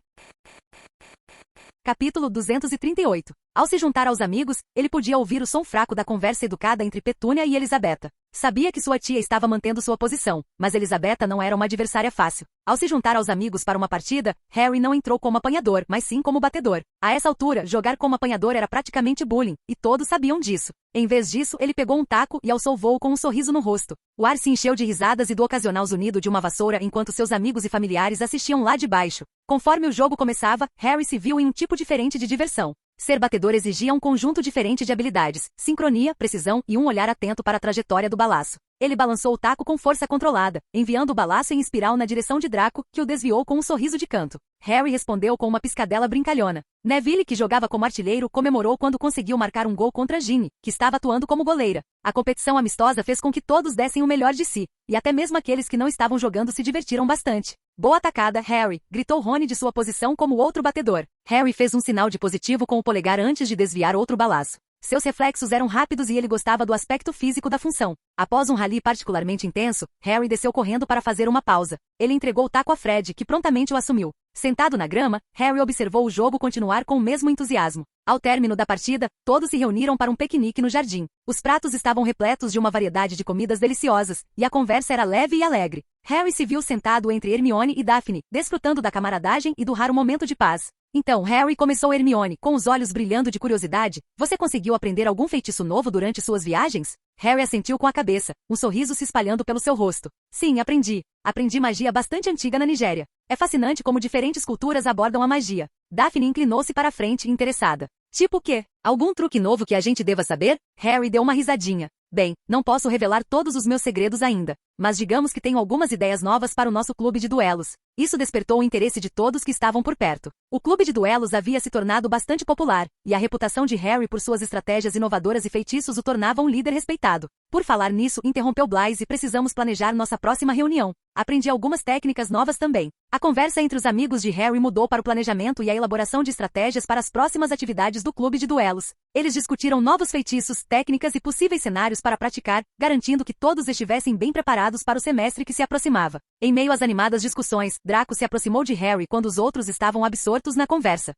Capítulo 238. Ao se juntar aos amigos, ele podia ouvir o som fraco da conversa educada entre Petúnia e Elisabetta. Sabia que sua tia estava mantendo sua posição, mas Elisabetta não era uma adversária fácil. Ao se juntar aos amigos para uma partida, Harry não entrou como apanhador, mas sim como batedor. A essa altura, jogar como apanhador era praticamente bullying, e todos sabiam disso. Em vez disso, ele pegou um taco e alçou voo com um sorriso no rosto. O ar se encheu de risadas e do ocasional zunido de uma vassoura enquanto seus amigos e familiares assistiam lá de baixo. Conforme o jogo começava, Harry se viu em um tipo diferente de diversão. Ser batedor exigia um conjunto diferente de habilidades, sincronia, precisão e um olhar atento para a trajetória do balaço. Ele balançou o taco com força controlada, enviando o balaço em espiral na direção de Draco, que o desviou com um sorriso de canto. Harry respondeu com uma piscadela brincalhona. Neville, que jogava como artilheiro, comemorou quando conseguiu marcar um gol contra Ginny, que estava atuando como goleira. A competição amistosa fez com que todos dessem o melhor de si, e até mesmo aqueles que não estavam jogando se divertiram bastante. Boa atacada, Harry! Gritou Rony de sua posição como outro batedor. Harry fez um sinal de positivo com o polegar antes de desviar outro balaço. Seus reflexos eram rápidos e ele gostava do aspecto físico da função. Após um rally particularmente intenso, Harry desceu correndo para fazer uma pausa. Ele entregou o taco a Fred, que prontamente o assumiu. Sentado na grama, Harry observou o jogo continuar com o mesmo entusiasmo. Ao término da partida, todos se reuniram para um piquenique no jardim. Os pratos estavam repletos de uma variedade de comidas deliciosas, e a conversa era leve e alegre. Harry se viu sentado entre Hermione e Daphne, desfrutando da camaradagem e do raro momento de paz. Então Harry começou Hermione, com os olhos brilhando de curiosidade. Você conseguiu aprender algum feitiço novo durante suas viagens? Harry assentiu com a cabeça, um sorriso se espalhando pelo seu rosto. Sim, aprendi. Aprendi magia bastante antiga na Nigéria. É fascinante como diferentes culturas abordam a magia. Daphne inclinou-se para a frente, interessada. Tipo o quê? Algum truque novo que a gente deva saber? Harry deu uma risadinha. Bem, não posso revelar todos os meus segredos ainda, mas digamos que tenho algumas ideias novas para o nosso clube de duelos. Isso despertou o interesse de todos que estavam por perto. O clube de duelos havia se tornado bastante popular, e a reputação de Harry por suas estratégias inovadoras e feitiços o tornava um líder respeitado. Por falar nisso, interrompeu Blaise, e precisamos planejar nossa próxima reunião. Aprendi algumas técnicas novas também. A conversa entre os amigos de Harry mudou para o planejamento e a elaboração de estratégias para as próximas atividades do clube de duelos. Eles discutiram novos feitiços, técnicas e possíveis cenários para praticar, garantindo que todos estivessem bem preparados para o semestre que se aproximava. Em meio às animadas discussões, Draco se aproximou de Harry quando os outros estavam absortos na conversa.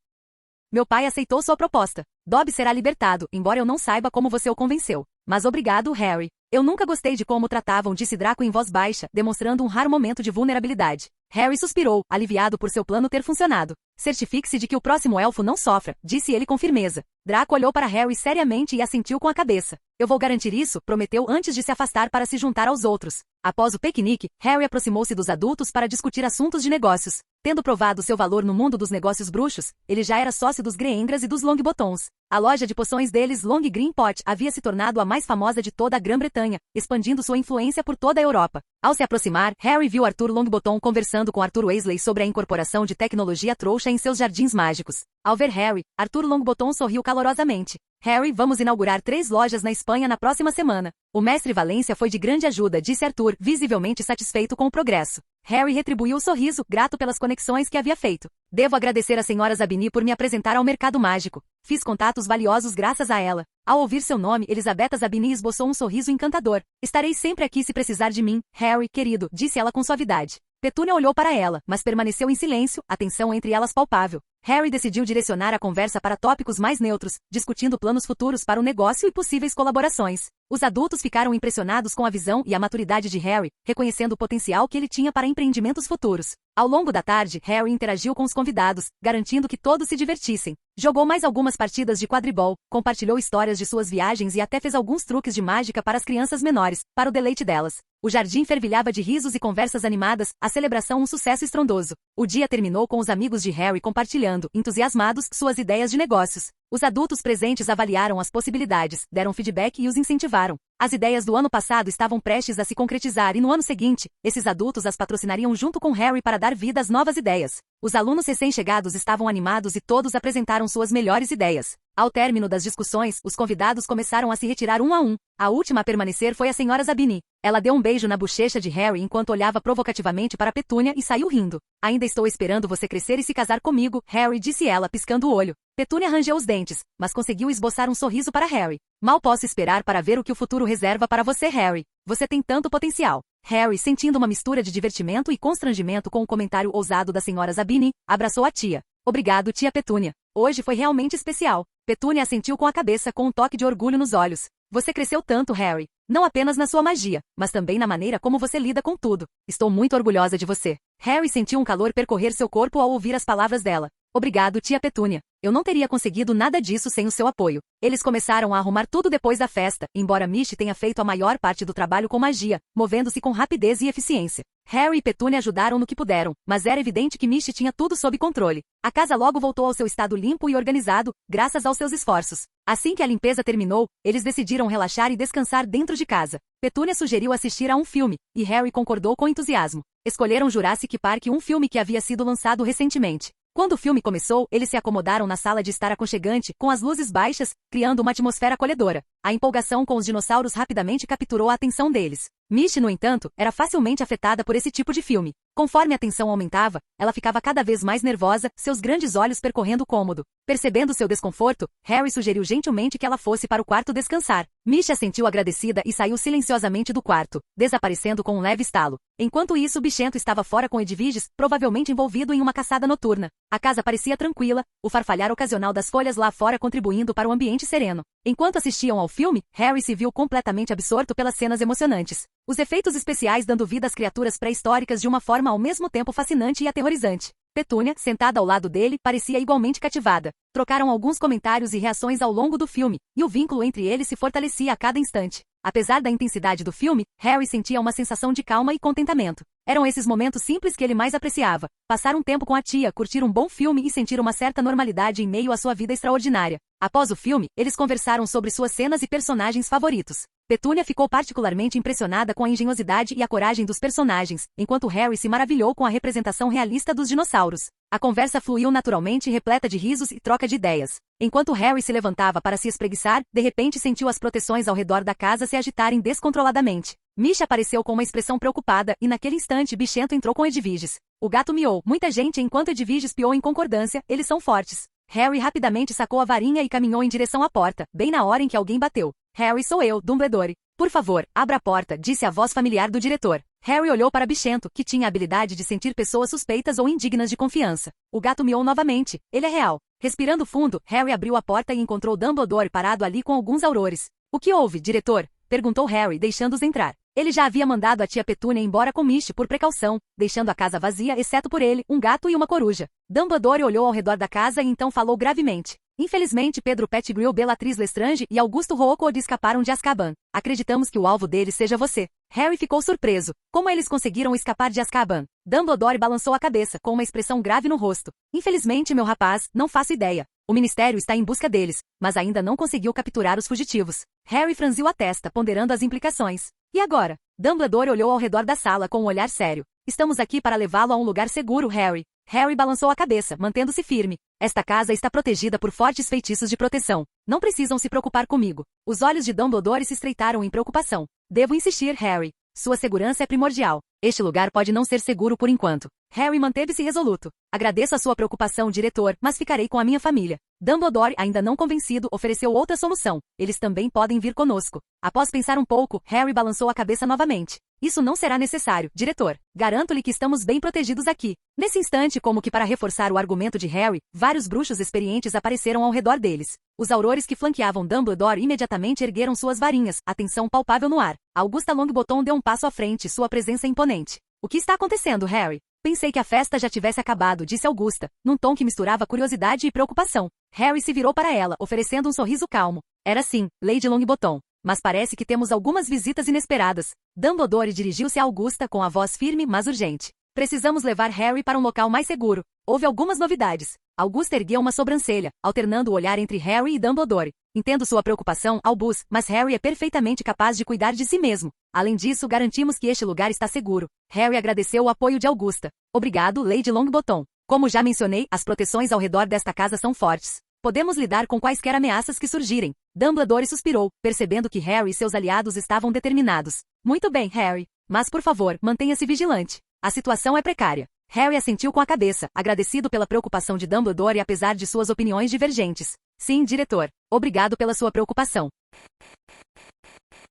Meu pai aceitou sua proposta. Dobby será libertado, embora eu não saiba como você o convenceu. Mas obrigado, Harry. Eu nunca gostei de como o tratavam, disse Draco em voz baixa, demonstrando um raro momento de vulnerabilidade. Harry suspirou, aliviado por seu plano ter funcionado. Certifique-se de que o próximo elfo não sofra, disse ele com firmeza. Draco olhou para Harry seriamente e assentiu com a cabeça. Eu vou garantir isso, prometeu antes de se afastar para se juntar aos outros. Após o piquenique, Harry aproximou-se dos adultos para discutir assuntos de negócios. Tendo provado seu valor no mundo dos negócios bruxos, ele já era sócio dos Greengrass e dos Longbottoms. A loja de poções deles, Long Green Pot, havia se tornado a mais famosa de toda a Grã-Bretanha, expandindo sua influência por toda a Europa. Ao se aproximar, Harry viu Arthur Longbottom conversando com Arthur Weasley sobre a incorporação de tecnologia trouxa em seus jardins mágicos. Ao ver Harry, Arthur Longbottom sorriu calorosamente. Harry, vamos inaugurar 3 lojas na Espanha na próxima semana. O mestre Valência foi de grande ajuda, disse Arthur, visivelmente satisfeito com o progresso. Harry retribuiu o sorriso, grato pelas conexões que havia feito. Devo agradecer às senhoras Zabini por me apresentar ao mercado mágico. Fiz contatos valiosos graças a ela. Ao ouvir seu nome, Elisabetta Zabini esboçou um sorriso encantador. Estarei sempre aqui se precisar de mim, Harry, querido, disse ela com suavidade. Petúnia olhou para ela, mas permaneceu em silêncio, a tensão entre elas palpável. Harry decidiu direcionar a conversa para tópicos mais neutros, discutindo planos futuros para o negócio e possíveis colaborações. Os adultos ficaram impressionados com a visão e a maturidade de Harry, reconhecendo o potencial que ele tinha para empreendimentos futuros. Ao longo da tarde, Harry interagiu com os convidados, garantindo que todos se divertissem. Jogou mais algumas partidas de quadribol, compartilhou histórias de suas viagens e até fez alguns truques de mágica para as crianças menores, para o deleite delas. O jardim fervilhava de risos e conversas animadas, a celebração um sucesso estrondoso. O dia terminou com os amigos de Harry compartilhando, entusiasmados, suas ideias de negócios. Os adultos presentes avaliaram as possibilidades, deram feedback e os incentivaram. As ideias do ano passado estavam prestes a se concretizar e no ano seguinte, esses adultos as patrocinariam junto com Harry para dar vida às novas ideias. Os alunos recém-chegados estavam animados e todos apresentaram suas melhores ideias. Ao término das discussões, os convidados começaram a se retirar um a um. A última a permanecer foi a senhora Zabini. Ela deu um beijo na bochecha de Harry enquanto olhava provocativamente para Petúnia e saiu rindo. Ainda estou esperando você crescer e se casar comigo, Harry, disse ela piscando o olho. Petúnia rangeu os dentes, mas conseguiu esboçar um sorriso para Harry. Mal posso esperar para ver o que o futuro reserva para você, Harry. Você tem tanto potencial. Harry, sentindo uma mistura de divertimento e constrangimento com o comentário ousado da senhora Zabini, abraçou a tia. Obrigado, tia Petúnia. Hoje foi realmente especial. Petúnia assentiu com a cabeça com um toque de orgulho nos olhos. Você cresceu tanto, Harry. Não apenas na sua magia, mas também na maneira como você lida com tudo. Estou muito orgulhosa de você. Harry sentiu um calor percorrer seu corpo ao ouvir as palavras dela. Obrigado, tia Petúnia. Eu não teria conseguido nada disso sem o seu apoio. Eles começaram a arrumar tudo depois da festa, embora Misty tenha feito a maior parte do trabalho com magia, movendo-se com rapidez e eficiência. Harry e Petúnia ajudaram no que puderam, mas era evidente que Misty tinha tudo sob controle. A casa logo voltou ao seu estado limpo e organizado, graças aos seus esforços. Assim que a limpeza terminou, eles decidiram relaxar e descansar dentro de casa. Petúnia sugeriu assistir a um filme, e Harry concordou com entusiasmo. Escolheram Jurassic Park, um filme que havia sido lançado recentemente. Quando o filme começou, eles se acomodaram na sala de estar aconchegante, com as luzes baixas, criando uma atmosfera acolhedora. A empolgação com os dinossauros rapidamente capturou a atenção deles. Misty, no entanto, era facilmente afetada por esse tipo de filme. Conforme a tensão aumentava, ela ficava cada vez mais nervosa, seus grandes olhos percorrendo o cômodo. Percebendo seu desconforto, Harry sugeriu gentilmente que ela fosse para o quarto descansar. Misty assentiu agradecida e saiu silenciosamente do quarto, desaparecendo com um leve estalo. Enquanto isso, Bichento estava fora com Edviges, provavelmente envolvido em uma caçada noturna. A casa parecia tranquila, o farfalhar ocasional das folhas lá fora contribuindo para o ambiente sereno. Enquanto assistiam ao filme, Harry se viu completamente absorto pelas cenas emocionantes. Os efeitos especiais dando vida às criaturas pré-históricas de uma forma ao mesmo tempo fascinante e aterrorizante. Petúnia, sentada ao lado dele, parecia igualmente cativada. Trocaram alguns comentários e reações ao longo do filme, e o vínculo entre eles se fortalecia a cada instante. Apesar da intensidade do filme, Harry sentia uma sensação de calma e contentamento. Eram esses momentos simples que ele mais apreciava. Passar um tempo com a tia, curtir um bom filme e sentir uma certa normalidade em meio à sua vida extraordinária. Após o filme, eles conversaram sobre suas cenas e personagens favoritos. Petúnia ficou particularmente impressionada com a engenhosidade e a coragem dos personagens, enquanto Harry se maravilhou com a representação realista dos dinossauros. A conversa fluiu naturalmente, repleta de risos e troca de ideias. Enquanto Harry se levantava para se espreguiçar, de repente sentiu as proteções ao redor da casa se agitarem descontroladamente. Misty apareceu com uma expressão preocupada e naquele instante Bichento entrou com Edviges. O gato miou, muita gente enquanto Edviges piou em concordância, eles são fortes. Harry rapidamente sacou a varinha e caminhou em direção à porta, bem na hora em que alguém bateu. Harry, sou eu, Dumbledore. Por favor, abra a porta, disse a voz familiar do diretor. Harry olhou para Bichento, que tinha a habilidade de sentir pessoas suspeitas ou indignas de confiança. O gato miou novamente. Ele é real. Respirando fundo, Harry abriu a porta e encontrou Dumbledore parado ali com alguns aurores. O que houve, diretor? Perguntou Harry, deixando-os entrar. Ele já havia mandado a tia Petúnia embora com Misty por precaução, deixando a casa vazia exceto por ele, um gato e uma coruja. Dumbledore olhou ao redor da casa e então falou gravemente. Infelizmente Pedro Pettigrew, Bellatrix Lestrange e Augusto Rookwood escaparam de Azkaban. Acreditamos que o alvo deles seja você. Harry ficou surpreso. Como eles conseguiram escapar de Azkaban? Dumbledore balançou a cabeça, com uma expressão grave no rosto. Infelizmente, meu rapaz, não faço ideia. O Ministério está em busca deles, mas ainda não conseguiu capturar os fugitivos. Harry franziu a testa, ponderando as implicações. E agora? Dumbledore olhou ao redor da sala com um olhar sério. Estamos aqui para levá-lo a um lugar seguro, Harry. Harry balançou a cabeça, mantendo-se firme. Esta casa está protegida por fortes feitiços de proteção. Não precisam se preocupar comigo. Os olhos de Dumbledore se estreitaram em preocupação. Devo insistir, Harry. Sua segurança é primordial. Este lugar pode não ser seguro por enquanto. Harry manteve-se resoluto. Agradeço a sua preocupação, diretor, mas ficarei com a minha família. Dumbledore, ainda não convencido, ofereceu outra solução. Eles também podem vir conosco. Após pensar um pouco, Harry balançou a cabeça novamente. Isso não será necessário, diretor. Garanto-lhe que estamos bem protegidos aqui. Nesse instante, como que para reforçar o argumento de Harry, vários bruxos experientes apareceram ao redor deles. Os aurores que flanqueavam Dumbledore imediatamente ergueram suas varinhas, a tensão palpável no ar. Augusta Longbottom deu um passo à frente, sua presença imponente. O que está acontecendo, Harry? Pensei que a festa já tivesse acabado, disse Augusta, num tom que misturava curiosidade e preocupação. Harry se virou para ela, oferecendo um sorriso calmo. Era sim, Lady Longbottom. Mas parece que temos algumas visitas inesperadas. Dumbledore dirigiu-se a Augusta com a voz firme, mas urgente. Precisamos levar Harry para um local mais seguro. Houve algumas novidades. Augusta ergueu uma sobrancelha, alternando o olhar entre Harry e Dumbledore. Entendo sua preocupação, Albus, mas Harry é perfeitamente capaz de cuidar de si mesmo. Além disso, garantimos que este lugar está seguro. Harry agradeceu o apoio de Augusta. Obrigado, Lady Longbottom. Como já mencionei, as proteções ao redor desta casa são fortes. Podemos lidar com quaisquer ameaças que surgirem. Dumbledore suspirou, percebendo que Harry e seus aliados estavam determinados. Muito bem, Harry. Mas por favor, mantenha-se vigilante. A situação é precária. Harry assentiu com a cabeça, agradecido pela preocupação de Dumbledore apesar de suas opiniões divergentes. Sim, diretor. Obrigado pela sua preocupação.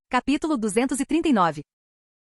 Capítulo 239.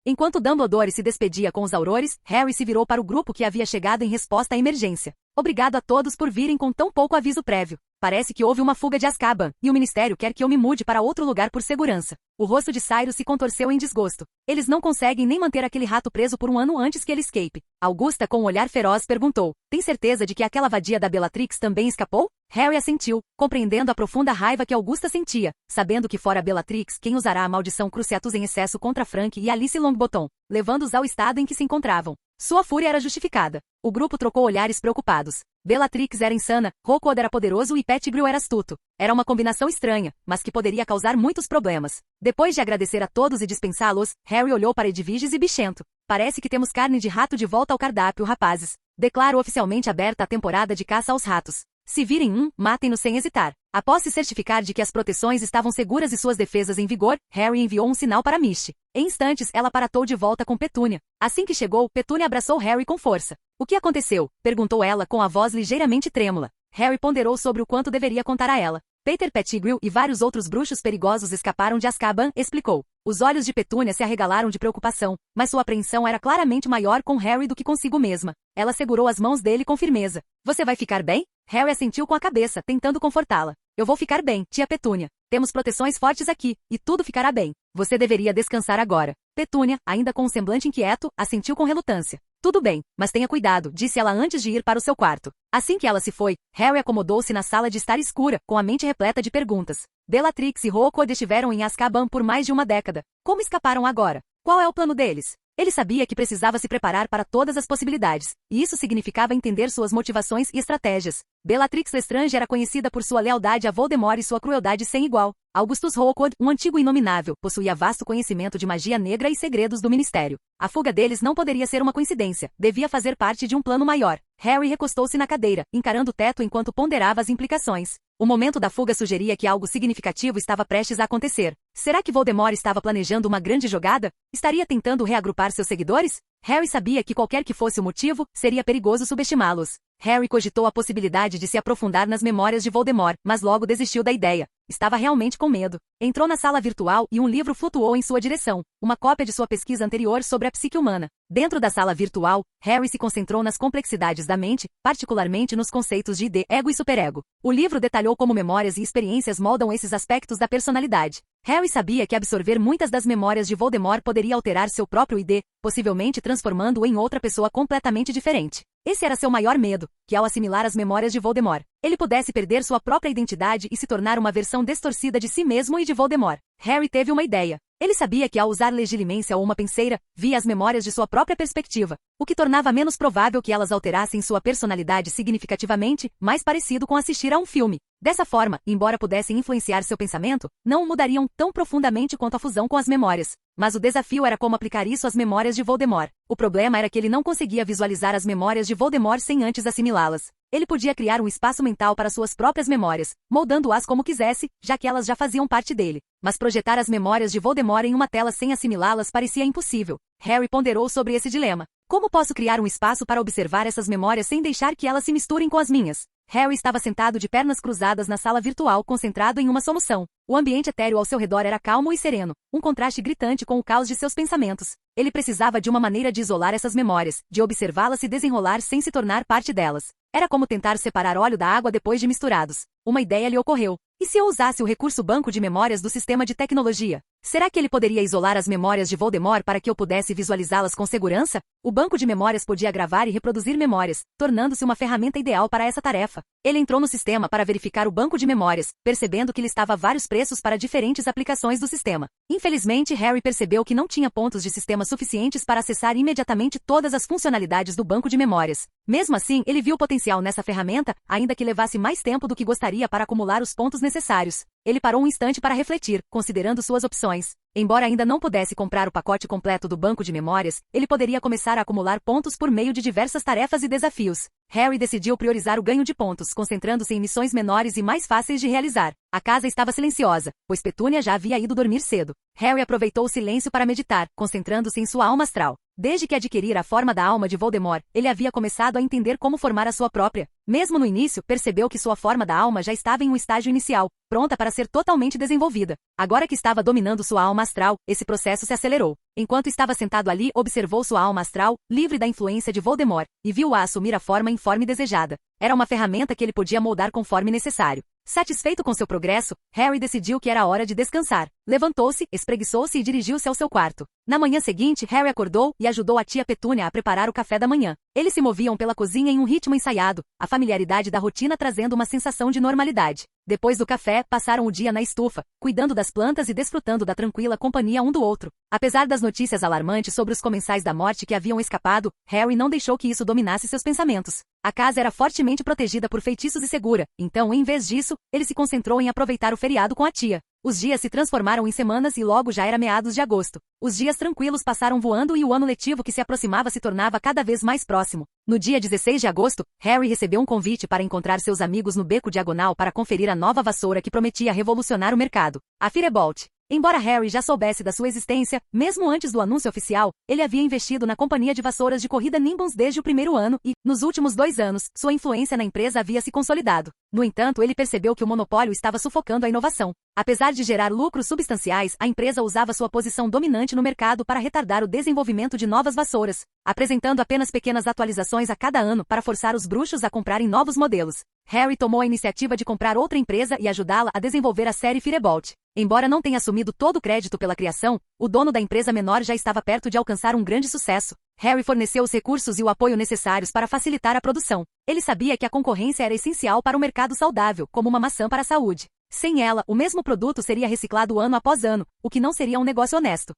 Enquanto Dumbledore se despedia com os aurores, Harry se virou para o grupo que havia chegado em resposta à emergência. Obrigado a todos por virem com tão pouco aviso prévio. Parece que houve uma fuga de Azkaban, e o Ministério quer que eu me mude para outro lugar por segurança. O rosto de Cyrus se contorceu em desgosto. Eles não conseguem nem manter aquele rato preso por um ano antes que ele escape. Augusta, com um olhar feroz, perguntou. Tem certeza de que aquela vadia da Bellatrix também escapou? Harry assentiu, compreendendo a profunda raiva que Augusta sentia, sabendo que fora Bellatrix quem usará a maldição Cruciatus em excesso contra Frank e Alice Longbottom, levando-os ao estado em que se encontravam. Sua fúria era justificada. O grupo trocou olhares preocupados. Bellatrix era insana, Rookwood era poderoso e Pettigrew era astuto. Era uma combinação estranha, mas que poderia causar muitos problemas. Depois de agradecer a todos e dispensá-los, Harry olhou para Edviges e Bichento. Parece que temos carne de rato de volta ao cardápio, rapazes. Declaro oficialmente aberta a temporada de caça aos ratos. Se virem um, matem-no sem hesitar. Após se certificar de que as proteções estavam seguras e suas defesas em vigor, Harry enviou um sinal para Misty. Em instantes, ela paratou de volta com Petúnia. Assim que chegou, Petúnia abraçou Harry com força. O que aconteceu? Perguntou ela com a voz ligeiramente trêmula. Harry ponderou sobre o quanto deveria contar a ela. Peter Pettigrew e vários outros bruxos perigosos escaparam de Azkaban, explicou. Os olhos de Petúnia se arregalaram de preocupação, mas sua apreensão era claramente maior com Harry do que consigo mesma. Ela segurou as mãos dele com firmeza. Você vai ficar bem? Harry assentiu com a cabeça, tentando confortá-la. Eu vou ficar bem, tia Petúnia. Temos proteções fortes aqui, e tudo ficará bem. Você deveria descansar agora. Petúnia, ainda com um semblante inquieto, assentiu com relutância. Tudo bem, mas tenha cuidado, disse ela antes de ir para o seu quarto. Assim que ela se foi, Harry acomodou-se na sala de estar escura, com a mente repleta de perguntas. Bellatrix e Rookwood estiveram em Azkaban por mais de uma década. Como escaparam agora? Qual é o plano deles? Ele sabia que precisava se preparar para todas as possibilidades, e isso significava entender suas motivações e estratégias. Bellatrix Lestrange era conhecida por sua lealdade a Voldemort e sua crueldade sem igual. Augustus Rookwood, um antigo inominável, possuía vasto conhecimento de magia negra e segredos do Ministério. A fuga deles não poderia ser uma coincidência, devia fazer parte de um plano maior. Harry recostou-se na cadeira, encarando o teto enquanto ponderava as implicações. O momento da fuga sugeria que algo significativo estava prestes a acontecer. Será que Voldemort estava planejando uma grande jogada? Estaria tentando reagrupar seus seguidores? Harry sabia que qualquer que fosse o motivo, seria perigoso subestimá-los. Harry cogitou a possibilidade de se aprofundar nas memórias de Voldemort, mas logo desistiu da ideia. Estava realmente com medo. Entrou na sala virtual e um livro flutuou em sua direção, uma cópia de sua pesquisa anterior sobre a psique humana. Dentro da sala virtual, Harry se concentrou nas complexidades da mente, particularmente nos conceitos de id, ego e superego. O livro detalhou como memórias e experiências moldam esses aspectos da personalidade. Harry sabia que absorver muitas das memórias de Voldemort poderia alterar seu próprio id, possivelmente transformando-o em outra pessoa completamente diferente. Esse era seu maior medo, que ao assimilar as memórias de Voldemort, ele pudesse perder sua própria identidade e se tornar uma versão distorcida de si mesmo e de Voldemort. Harry teve uma ideia. Ele sabia que ao usar legilimência ou uma penseira, via as memórias de sua própria perspectiva, o que tornava menos provável que elas alterassem sua personalidade significativamente, mais parecido com assistir a um filme. Dessa forma, embora pudessem influenciar seu pensamento, não o mudariam tão profundamente quanto a fusão com as memórias. Mas o desafio era como aplicar isso às memórias de Voldemort. O problema era que ele não conseguia visualizar as memórias de Voldemort sem antes assimilá-las. Ele podia criar um espaço mental para suas próprias memórias, moldando-as como quisesse, já que elas já faziam parte dele. Mas projetar as memórias de Voldemort em uma tela sem assimilá-las parecia impossível. Harry ponderou sobre esse dilema. Como posso criar um espaço para observar essas memórias sem deixar que elas se misturem com as minhas? Harry estava sentado de pernas cruzadas na sala virtual, concentrado em uma solução. O ambiente etéreo ao seu redor era calmo e sereno, um contraste gritante com o caos de seus pensamentos. Ele precisava de uma maneira de isolar essas memórias, de observá-las se desenrolar sem se tornar parte delas. Era como tentar separar óleo da água depois de misturados. Uma ideia lhe ocorreu. E se eu usasse o recurso banco de memórias do sistema de tecnologia? Será que ele poderia isolar as memórias de Voldemort para que eu pudesse visualizá-las com segurança? O banco de memórias podia gravar e reproduzir memórias, tornando-se uma ferramenta ideal para essa tarefa. Ele entrou no sistema para verificar o banco de memórias, percebendo que listava vários preços para diferentes aplicações do sistema. Infelizmente, Harry percebeu que não tinha pontos de sistema suficientes para acessar imediatamente todas as funcionalidades do banco de memórias. Mesmo assim, ele viu potencial nessa ferramenta, ainda que levasse mais tempo do que gostaria para acumular os pontos necessários. Ele parou um instante para refletir, considerando suas opções. Embora ainda não pudesse comprar o pacote completo do banco de memórias, ele poderia começar a acumular pontos por meio de diversas tarefas e desafios. Harry decidiu priorizar o ganho de pontos, concentrando-se em missões menores e mais fáceis de realizar. A casa estava silenciosa, pois Petúnia já havia ido dormir cedo. Harry aproveitou o silêncio para meditar, concentrando-se em sua alma astral. Desde que adquirira a forma da alma de Voldemort, ele havia começado a entender como formar a sua própria. Mesmo no início, percebeu que sua forma da alma já estava em um estágio inicial, pronta para ser totalmente desenvolvida. Agora que estava dominando sua alma astral, esse processo se acelerou. Enquanto estava sentado ali, observou sua alma astral, livre da influência de Voldemort, e viu-a assumir a forma informe desejada. Era uma ferramenta que ele podia moldar conforme necessário. Satisfeito com seu progresso, Harry decidiu que era hora de descansar. Levantou-se, espreguiçou-se e dirigiu-se ao seu quarto. Na manhã seguinte, Harry acordou e ajudou a tia Petúnia a preparar o café da manhã. Eles se moviam pela cozinha em um ritmo ensaiado, a familiaridade da rotina trazendo uma sensação de normalidade. Depois do café, passaram o dia na estufa, cuidando das plantas e desfrutando da tranquila companhia um do outro. Apesar das notícias alarmantes sobre os comensais da morte que haviam escapado, Harry não deixou que isso dominasse seus pensamentos. A casa era fortemente protegida por feitiços e segura, então, em vez disso, ele se concentrou em aproveitar o feriado com a tia. Os dias se transformaram em semanas e logo já era meados de agosto. Os dias tranquilos passaram voando e o ano letivo que se aproximava se tornava cada vez mais próximo. No dia 16 de agosto, Harry recebeu um convite para encontrar seus amigos no Beco Diagonal para conferir a nova vassoura que prometia revolucionar o mercado, a Firebolt. Embora Harry já soubesse da sua existência, mesmo antes do anúncio oficial, ele havia investido na companhia de vassouras de corrida Nimbus desde o primeiro ano e, nos últimos 2 anos, sua influência na empresa havia se consolidado. No entanto, ele percebeu que o monopólio estava sufocando a inovação. Apesar de gerar lucros substanciais, a empresa usava sua posição dominante no mercado para retardar o desenvolvimento de novas vassouras, apresentando apenas pequenas atualizações a cada ano para forçar os bruxos a comprarem novos modelos. Harry tomou a iniciativa de comprar outra empresa e ajudá-la a desenvolver a série Firebolt. Embora não tenha assumido todo o crédito pela criação, o dono da empresa menor já estava perto de alcançar um grande sucesso. Harry forneceu os recursos e o apoio necessários para facilitar a produção. Ele sabia que a concorrência era essencial para o mercado saudável, como uma maçã para a saúde. Sem ela, o mesmo produto seria reciclado ano após ano, o que não seria um negócio honesto.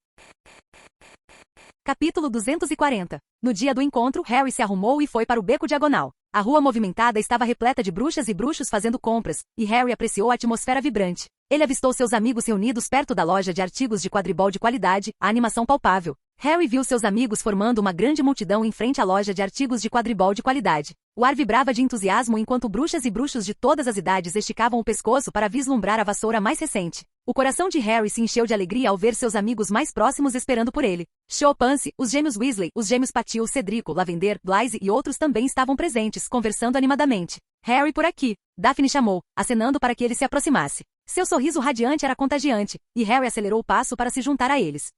Capítulo 240. No dia do encontro, Harry se arrumou e foi para o Beco Diagonal. A rua movimentada estava repleta de bruxas e bruxos fazendo compras, e Harry apreciou a atmosfera vibrante. Ele avistou seus amigos reunidos perto da loja de artigos de quadribol de qualidade, a animação palpável. Harry viu seus amigos formando uma grande multidão em frente à loja de artigos de quadribol de qualidade. O ar vibrava de entusiasmo enquanto bruxas e bruxos de todas as idades esticavam o pescoço para vislumbrar a vassoura mais recente. O coração de Harry se encheu de alegria ao ver seus amigos mais próximos esperando por ele. Cho, Pansy, os gêmeos Weasley, os gêmeos Patil, Cedrico, Lavender, Blaise e outros também estavam presentes, conversando animadamente. Harry por aqui, Daphne chamou, acenando para que ele se aproximasse. Seu sorriso radiante era contagiante, e Harry acelerou o passo para se juntar a eles.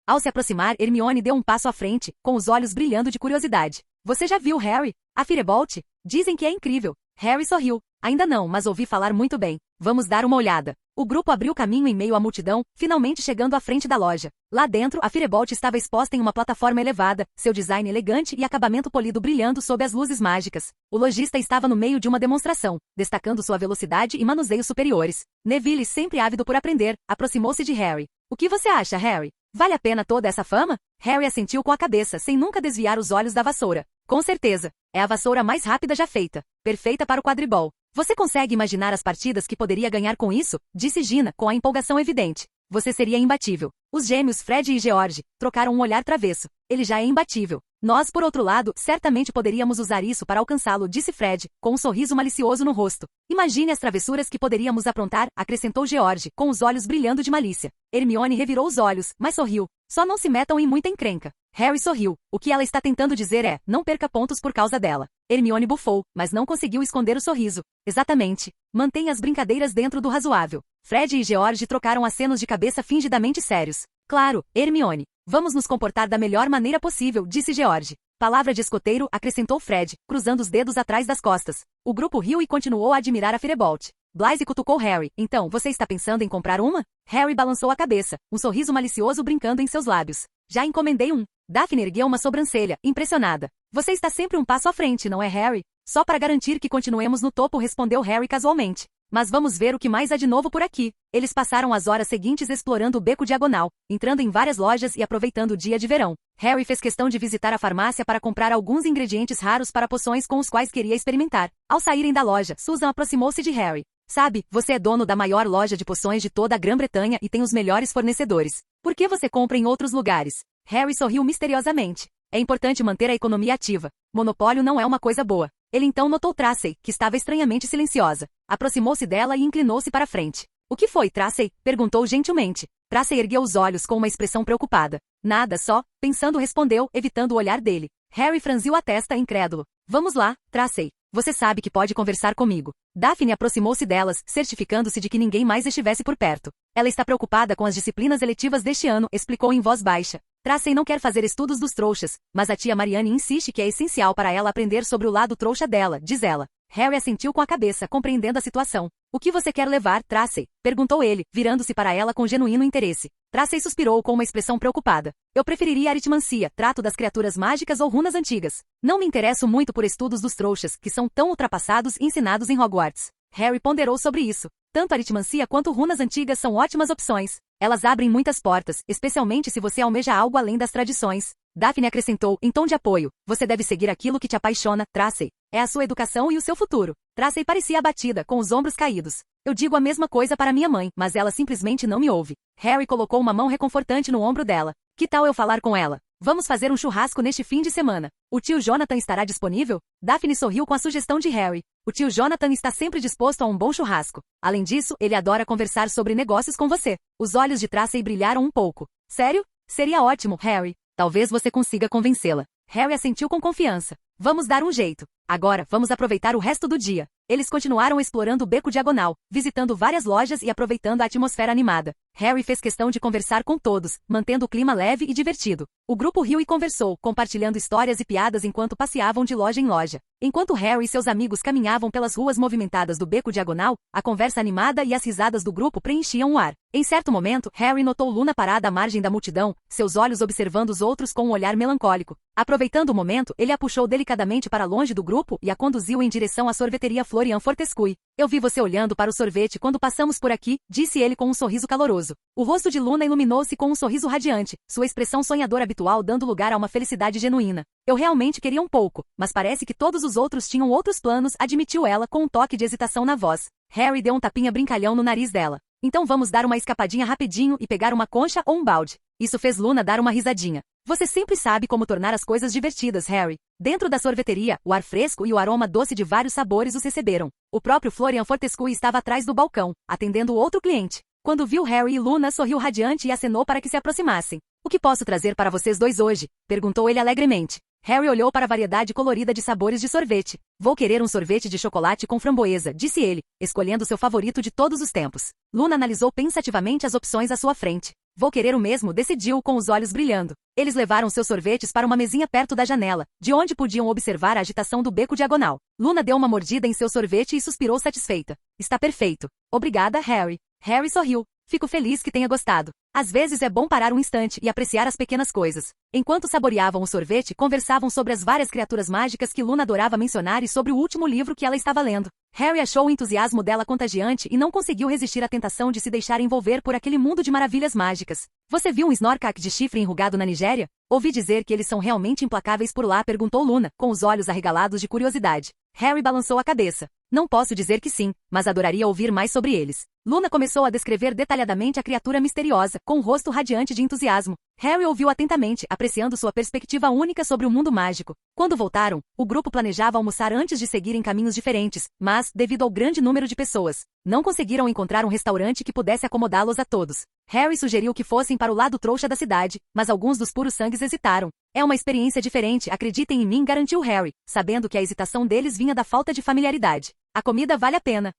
Ao se aproximar, Hermione deu um passo à frente, com os olhos brilhando de curiosidade. Você já viu, Harry? A Firebolt? Dizem que é incrível. Harry sorriu. Ainda não, mas ouvi falar muito bem. Vamos dar uma olhada. O grupo abriu caminho em meio à multidão, finalmente chegando à frente da loja. Lá dentro, a Firebolt estava exposta em uma plataforma elevada, seu design elegante e acabamento polido brilhando sob as luzes mágicas. O lojista estava no meio de uma demonstração, destacando sua velocidade e manuseio superiores. Neville, sempre ávido por aprender, aproximou-se de Harry. O que você acha, Harry? Vale a pena toda essa fama? Harry assentiu com a cabeça, sem nunca desviar os olhos da vassoura. Com certeza. É a vassoura mais rápida já feita. Perfeita para o quadribol. Você consegue imaginar as partidas que poderia ganhar com isso? Disse Gina, com a empolgação evidente. Você seria imbatível. Os gêmeos Fred e George trocaram um olhar travesso. Ele já é imbatível. Nós, por outro lado, certamente poderíamos usar isso para alcançá-lo, disse Fred, com um sorriso malicioso no rosto. Imagine as travessuras que poderíamos aprontar, acrescentou George, com os olhos brilhando de malícia. Hermione revirou os olhos, mas sorriu. Só não se metam em muita encrenca. Harry sorriu. O que ela está tentando dizer é, não perca pontos por causa dela. Hermione bufou, mas não conseguiu esconder o sorriso. Exatamente. Mantenha as brincadeiras dentro do razoável. Fred e George trocaram acenos de cabeça fingidamente sérios. Claro, Hermione. Vamos nos comportar da melhor maneira possível, disse George. Palavra de escoteiro, acrescentou Fred, cruzando os dedos atrás das costas. O grupo riu e continuou a admirar a Firebolt. Blythe cutucou Harry. Então, você está pensando em comprar uma? Harry balançou a cabeça, um sorriso malicioso brincando em seus lábios. Já encomendei um. Daphne ergueu uma sobrancelha, impressionada. Você está sempre um passo à frente, não é, Harry? Só para garantir que continuemos no topo, respondeu Harry casualmente. Mas vamos ver o que mais há de novo por aqui. Eles passaram as horas seguintes explorando o beco diagonal, entrando em várias lojas e aproveitando o dia de verão. Harry fez questão de visitar a farmácia para comprar alguns ingredientes raros para poções com os quais queria experimentar. Ao saírem da loja, Susan aproximou-se de Harry. Sabe, você é dono da maior loja de poções de toda a Grã-Bretanha e tem os melhores fornecedores. Por que você compra em outros lugares? Harry sorriu misteriosamente. É importante manter a economia ativa. Monopólio não é uma coisa boa. Ele então notou Tracy, que estava estranhamente silenciosa. Aproximou-se dela e inclinou-se para frente. O que foi, Tracy? Perguntou gentilmente. Tracy ergueu os olhos com uma expressão preocupada. Nada, só, pensando respondeu, evitando o olhar dele. Harry franziu a testa incrédulo. Vamos lá, Tracy. Você sabe que pode conversar comigo. Daphne aproximou-se delas, certificando-se de que ninguém mais estivesse por perto. Ela está preocupada com as disciplinas eletivas deste ano, explicou em voz baixa. Tracy não quer fazer estudos dos trouxas, mas a tia Marianne insiste que é essencial para ela aprender sobre o lado trouxa dela, diz ela. Harry assentiu com a cabeça, compreendendo a situação. O que você quer levar, Tracy? Perguntou ele, virando-se para ela com genuíno interesse. Tracy suspirou com uma expressão preocupada. Eu preferiria aritmancia, trato das criaturas mágicas ou runas antigas. Não me interesso muito por estudos dos trouxas, que são tão ultrapassados e ensinados em Hogwarts. Harry ponderou sobre isso. Tanto aritmancia quanto runas antigas são ótimas opções. Elas abrem muitas portas, especialmente se você almeja algo além das tradições. Daphne acrescentou, em tom de apoio. Você deve seguir aquilo que te apaixona, Tracy. É a sua educação e o seu futuro. Tracy parecia abatida, com os ombros caídos. Eu digo a mesma coisa para minha mãe, mas ela simplesmente não me ouve. Harry colocou uma mão reconfortante no ombro dela. Que tal eu falar com ela? Vamos fazer um churrasco neste fim de semana. O tio Jonathan estará disponível? Daphne sorriu com a sugestão de Harry. O tio Jonathan está sempre disposto a um bom churrasco. Além disso, ele adora conversar sobre negócios com você. Os olhos de Tracy brilharam um pouco. Sério? Seria ótimo, Harry. Talvez você consiga convencê-la. Harry assentiu com confiança. Vamos dar um jeito. Agora, vamos aproveitar o resto do dia. Eles continuaram explorando o beco diagonal, visitando várias lojas e aproveitando a atmosfera animada. Harry fez questão de conversar com todos, mantendo o clima leve e divertido. O grupo riu e conversou, compartilhando histórias e piadas enquanto passeavam de loja em loja. Enquanto Harry e seus amigos caminhavam pelas ruas movimentadas do beco diagonal, a conversa animada e as risadas do grupo preenchiam o ar. Em certo momento, Harry notou Luna parada à margem da multidão, seus olhos observando os outros com um olhar melancólico. Aproveitando o momento, ele a puxou delicadamente para longe do grupo e a conduziu em direção à sorveteria Florian Fortescue. Eu vi você olhando para o sorvete quando passamos por aqui, disse ele com um sorriso caloroso. O rosto de Luna iluminou-se com um sorriso radiante, sua expressão sonhadora habitual dando lugar a uma felicidade genuína. Eu realmente queria um pouco, mas parece que todos os outros tinham outros planos, admitiu ela com um toque de hesitação na voz. Harry deu um tapinha brincalhão no nariz dela. Então vamos dar uma escapadinha rapidinho e pegar uma concha ou um balde. Isso fez Luna dar uma risadinha. Você sempre sabe como tornar as coisas divertidas, Harry. Dentro da sorveteria, o ar fresco e o aroma doce de vários sabores os receberam. O próprio Florian Fortescue estava atrás do balcão, atendendo outro cliente. Quando viu Harry e Luna, sorriu radiante e acenou para que se aproximassem. O que posso trazer para vocês dois hoje? Perguntou ele alegremente. Harry olhou para a variedade colorida de sabores de sorvete. Vou querer um sorvete de chocolate com framboesa, disse ele, escolhendo seu favorito de todos os tempos. Luna analisou pensativamente as opções à sua frente. Vou querer o mesmo, decidiu com os olhos brilhando. Eles levaram seus sorvetes para uma mesinha perto da janela, de onde podiam observar a agitação do beco diagonal. Luna deu uma mordida em seu sorvete e suspirou satisfeita. Está perfeito. Obrigada, Harry. Harry sorriu. Fico feliz que tenha gostado. Às vezes é bom parar um instante e apreciar as pequenas coisas. Enquanto saboreavam o sorvete, conversavam sobre as várias criaturas mágicas que Luna adorava mencionar e sobre o último livro que ela estava lendo. Harry achou o entusiasmo dela contagiante e não conseguiu resistir à tentação de se deixar envolver por aquele mundo de maravilhas mágicas. Você viu um Snorkack de chifre enrugado na Nigéria? Ouvi dizer que eles são realmente implacáveis por lá, perguntou Luna, com os olhos arregalados de curiosidade. Harry balançou a cabeça. Não posso dizer que sim, mas adoraria ouvir mais sobre eles. Luna começou a descrever detalhadamente a criatura misteriosa, com o rosto radiante de entusiasmo. Harry ouviu atentamente, apreciando sua perspectiva única sobre o mundo mágico. Quando voltaram, o grupo planejava almoçar antes de seguir em caminhos diferentes, mas, devido ao grande número de pessoas, não conseguiram encontrar um restaurante que pudesse acomodá-los a todos. Harry sugeriu que fossem para o lado trouxa da cidade, mas alguns dos puros sangues hesitaram. É uma experiência diferente, acreditem em mim, garantiu Harry, sabendo que a hesitação deles vinha da falta de familiaridade. A comida vale a pena.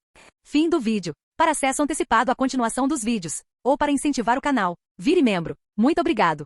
Fim do vídeo. Para acesso antecipado à continuação dos vídeos, ou para incentivar o canal, vire membro. Muito obrigado.